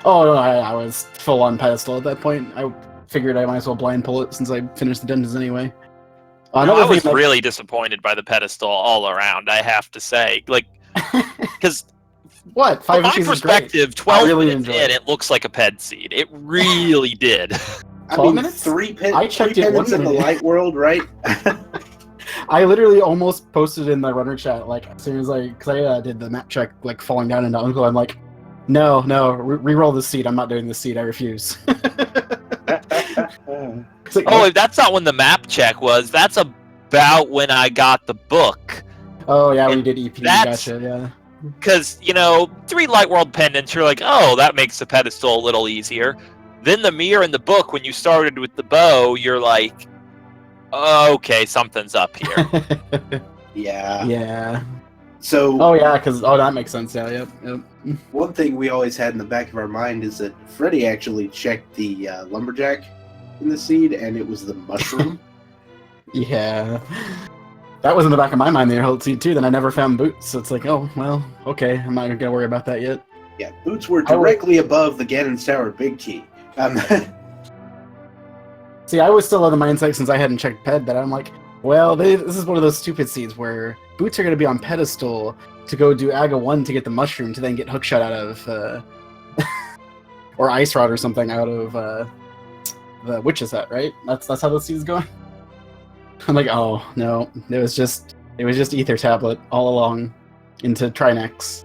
Oh, no, I was full on pedestal at that point. I figured I might as well blind pull it since I finished the dungeons anyway. I was really disappointed by the pedestal all around, I have to say. Like, because what? From my perspective, 12 really minutes in, it looks like a ped seed. It really did. 12 minutes? Three I checked it 1 minutes in the light world, right? I literally almost posted in the runner chat, like, as soon as because I did the map check, like, falling down into Uncle, I'm like, no, re-roll the seed, I'm not doing the seed, I refuse. Like, oh, that's not when the map check was, that's about when I got the book. Oh, yeah, we did EP, gotcha, yeah. Because, 3 light world pendants, you're like, oh, that makes the pedestal a little easier. Then the mirror and the book, when you started with the bow, you're like, okay, something's up here. Yeah. Yeah. So. Oh yeah, that makes sense. Yeah, yep. One thing we always had in the back of our mind is that Freddeh actually checked the lumberjack in the seed, and it was the mushroom. Yeah. That was in the back of my mind the whole seed too. Then I never found boots, so it's like, oh well, okay, I'm not gonna worry about that yet. Yeah, boots were directly above the Ganon Tower Big Key. See, I was still of the mindset since I hadn't checked Ped that I'm like, well, this is one of those stupid seeds where boots are going to be on pedestal to go do Aga 1 to get the mushroom to then get hookshot out of, or ice rod or something out of the witch's hut, right? That's how those seeds going. I'm like, oh no, it was just ether tablet all along into Trinex.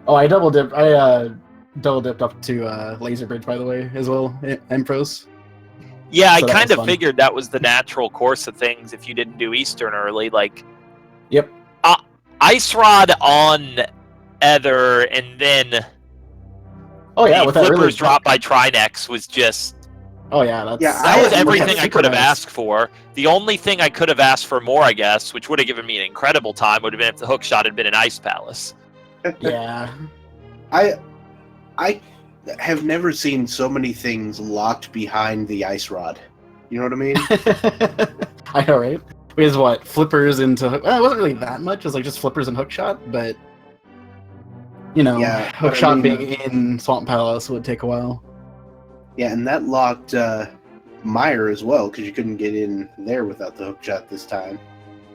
Oh, I double dipped up to Laser Bridge, by the way, as well, Ampharos. Yeah, So I that kind was of fun. figured that was the natural course of things if you didn't do Eastern early. Like, Yep. Ice Rod on Ether, and then Oh yeah, the with that Flippers really drop by Trinex was just... Oh yeah, that's Yeah, That was I- everything I super could have nice. asked for. The only thing I could have asked for more, I guess, which would have given me an incredible time, would have been if the hookshot had been an Ice Palace. Yeah. I have never seen so many things locked behind the ice rod. You know what I mean? I know, right? It was what, flippers into hook. Well, it wasn't really that much. It was like just flippers and hookshot, but you know, Yeah, but I hookshot mean- being in Swamp Palace would take a while. Yeah, and that locked Meyer as well, because you couldn't get in there without the hookshot this time.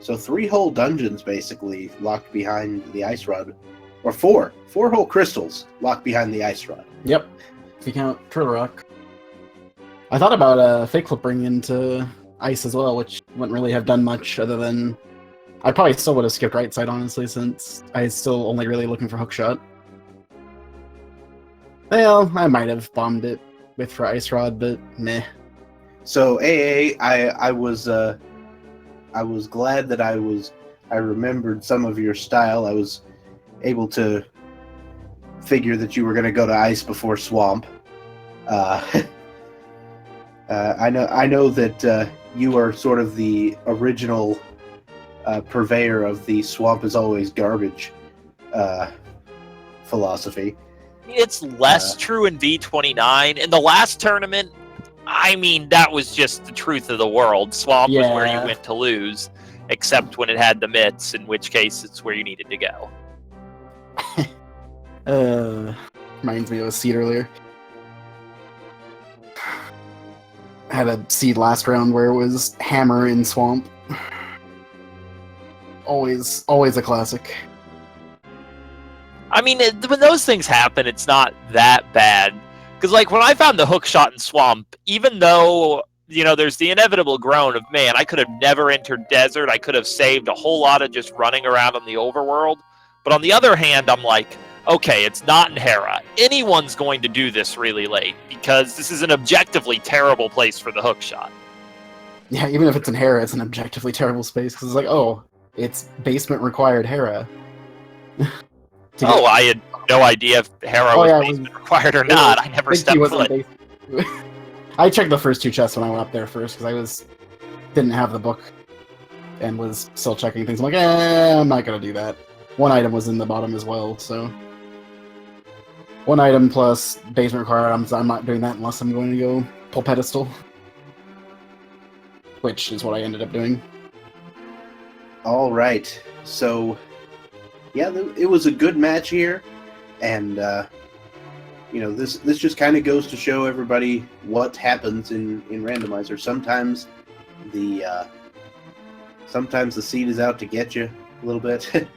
So 3 whole dungeons basically locked behind the ice rod. Or 4 whole crystals locked behind the ice rod. Yep. If you count Turtle Rock. I thought about fake flippering into ice as well, which wouldn't really have done much other than I probably still would have skipped right side, honestly, since I was still only really looking for hookshot. Well, I might have bombed it with for ice rod, but meh. So AA, I was glad that I remembered some of your style. I was able to figure that you were going to go to ice before swamp. I know that you are sort of the original purveyor of the swamp is always garbage philosophy. It's less true in V29. In the last tournament, I mean, that was just the truth of the world. Swamp was where you Yeah. went to lose, except when it had the mitts, in which case it's where you needed to go. Reminds me of a seed earlier. I had a seed last round where it was hammer in swamp. Always a classic. I mean, when those things happen, it's not that bad. Because, like, when I found the hook shot in Swamp, even though, you know, there's the inevitable groan of, man, I could have never entered Desert, I could have saved a whole lot of just running around on the overworld. But on the other hand, I'm like, okay, it's not in Hera. Anyone's going to do this really late, because this is an objectively terrible place for the hook shot. Yeah, even if it's in Hera, it's an objectively terrible space, because it's like, oh, it's basement required Hera. Oh, I had no idea if Hera Oh, was yeah, it was- basement required or not. I never stepped foot. I checked the first 2 chests when I went up there first, because didn't have the book, and was still checking things. I'm like, I'm not gonna do that. 1 item was in the bottom as well, so 1 item plus basement required items. I'm not doing that unless I'm going to go pull pedestal, which is what I ended up doing. All right. So, yeah, it was a good match here, and you know, this just kind of goes to show everybody what happens in Randomizer. Sometimes the seed is out to get you a little bit,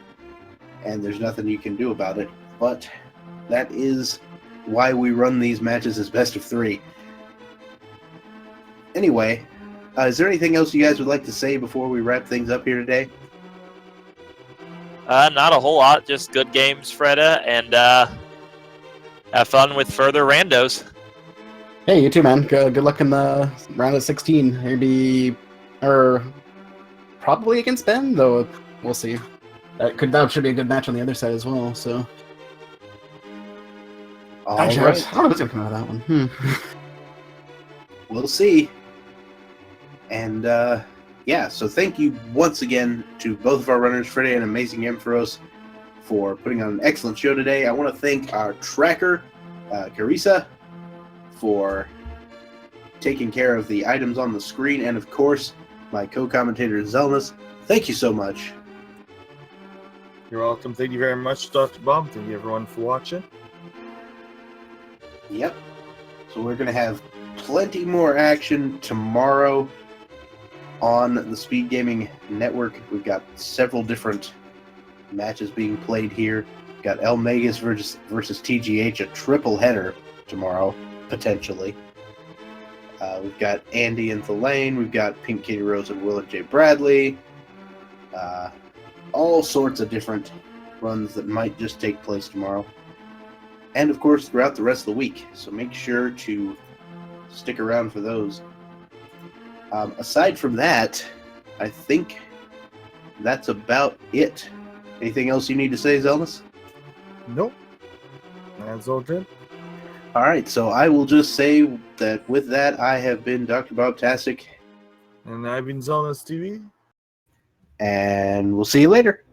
and there's nothing you can do about it. But that is why we run these matches as best of 3. Anyway, is there anything else you guys would like to say before we wrap things up here today? Not a whole lot, just good games, Freddeh, and have fun with further randos. Hey, you too, man. Good luck in the round of 16. Maybe, or probably against Ben, though. We'll see. That should be a good match on the other side as well. So, All Actually, right. I don't know who's gonna come out of that one. We'll see. And yeah, so thank you once again to both of our runners, Freddeh and AmazingAmpharos, for putting on an excellent show today. I want to thank our tracker, Carissa, for taking care of the items on the screen, and of course, my co-commentator, Zelnus, Thank you so much. You're welcome. Thank you very much, Dr. Bob. Thank you, everyone, for watching. Yep. So we're going to have plenty more action tomorrow on the Speed Gaming Network. We've got several different matches being played here. We've got El Megas versus TGH, a triple header tomorrow, potentially. We've got Andy and Thelaine. We've got Pink Kitty Rose and Willard J. Bradley. All sorts of different runs that might just take place tomorrow. And, of course, throughout the rest of the week. So make sure to stick around for those. Aside from that, I think that's about it. Anything else you need to say, Zelnus? Nope. That's all good. All right, so I will just say that with that, I have been Dr. Bob Tastic. And I've been Zelda TV. And we'll see you later.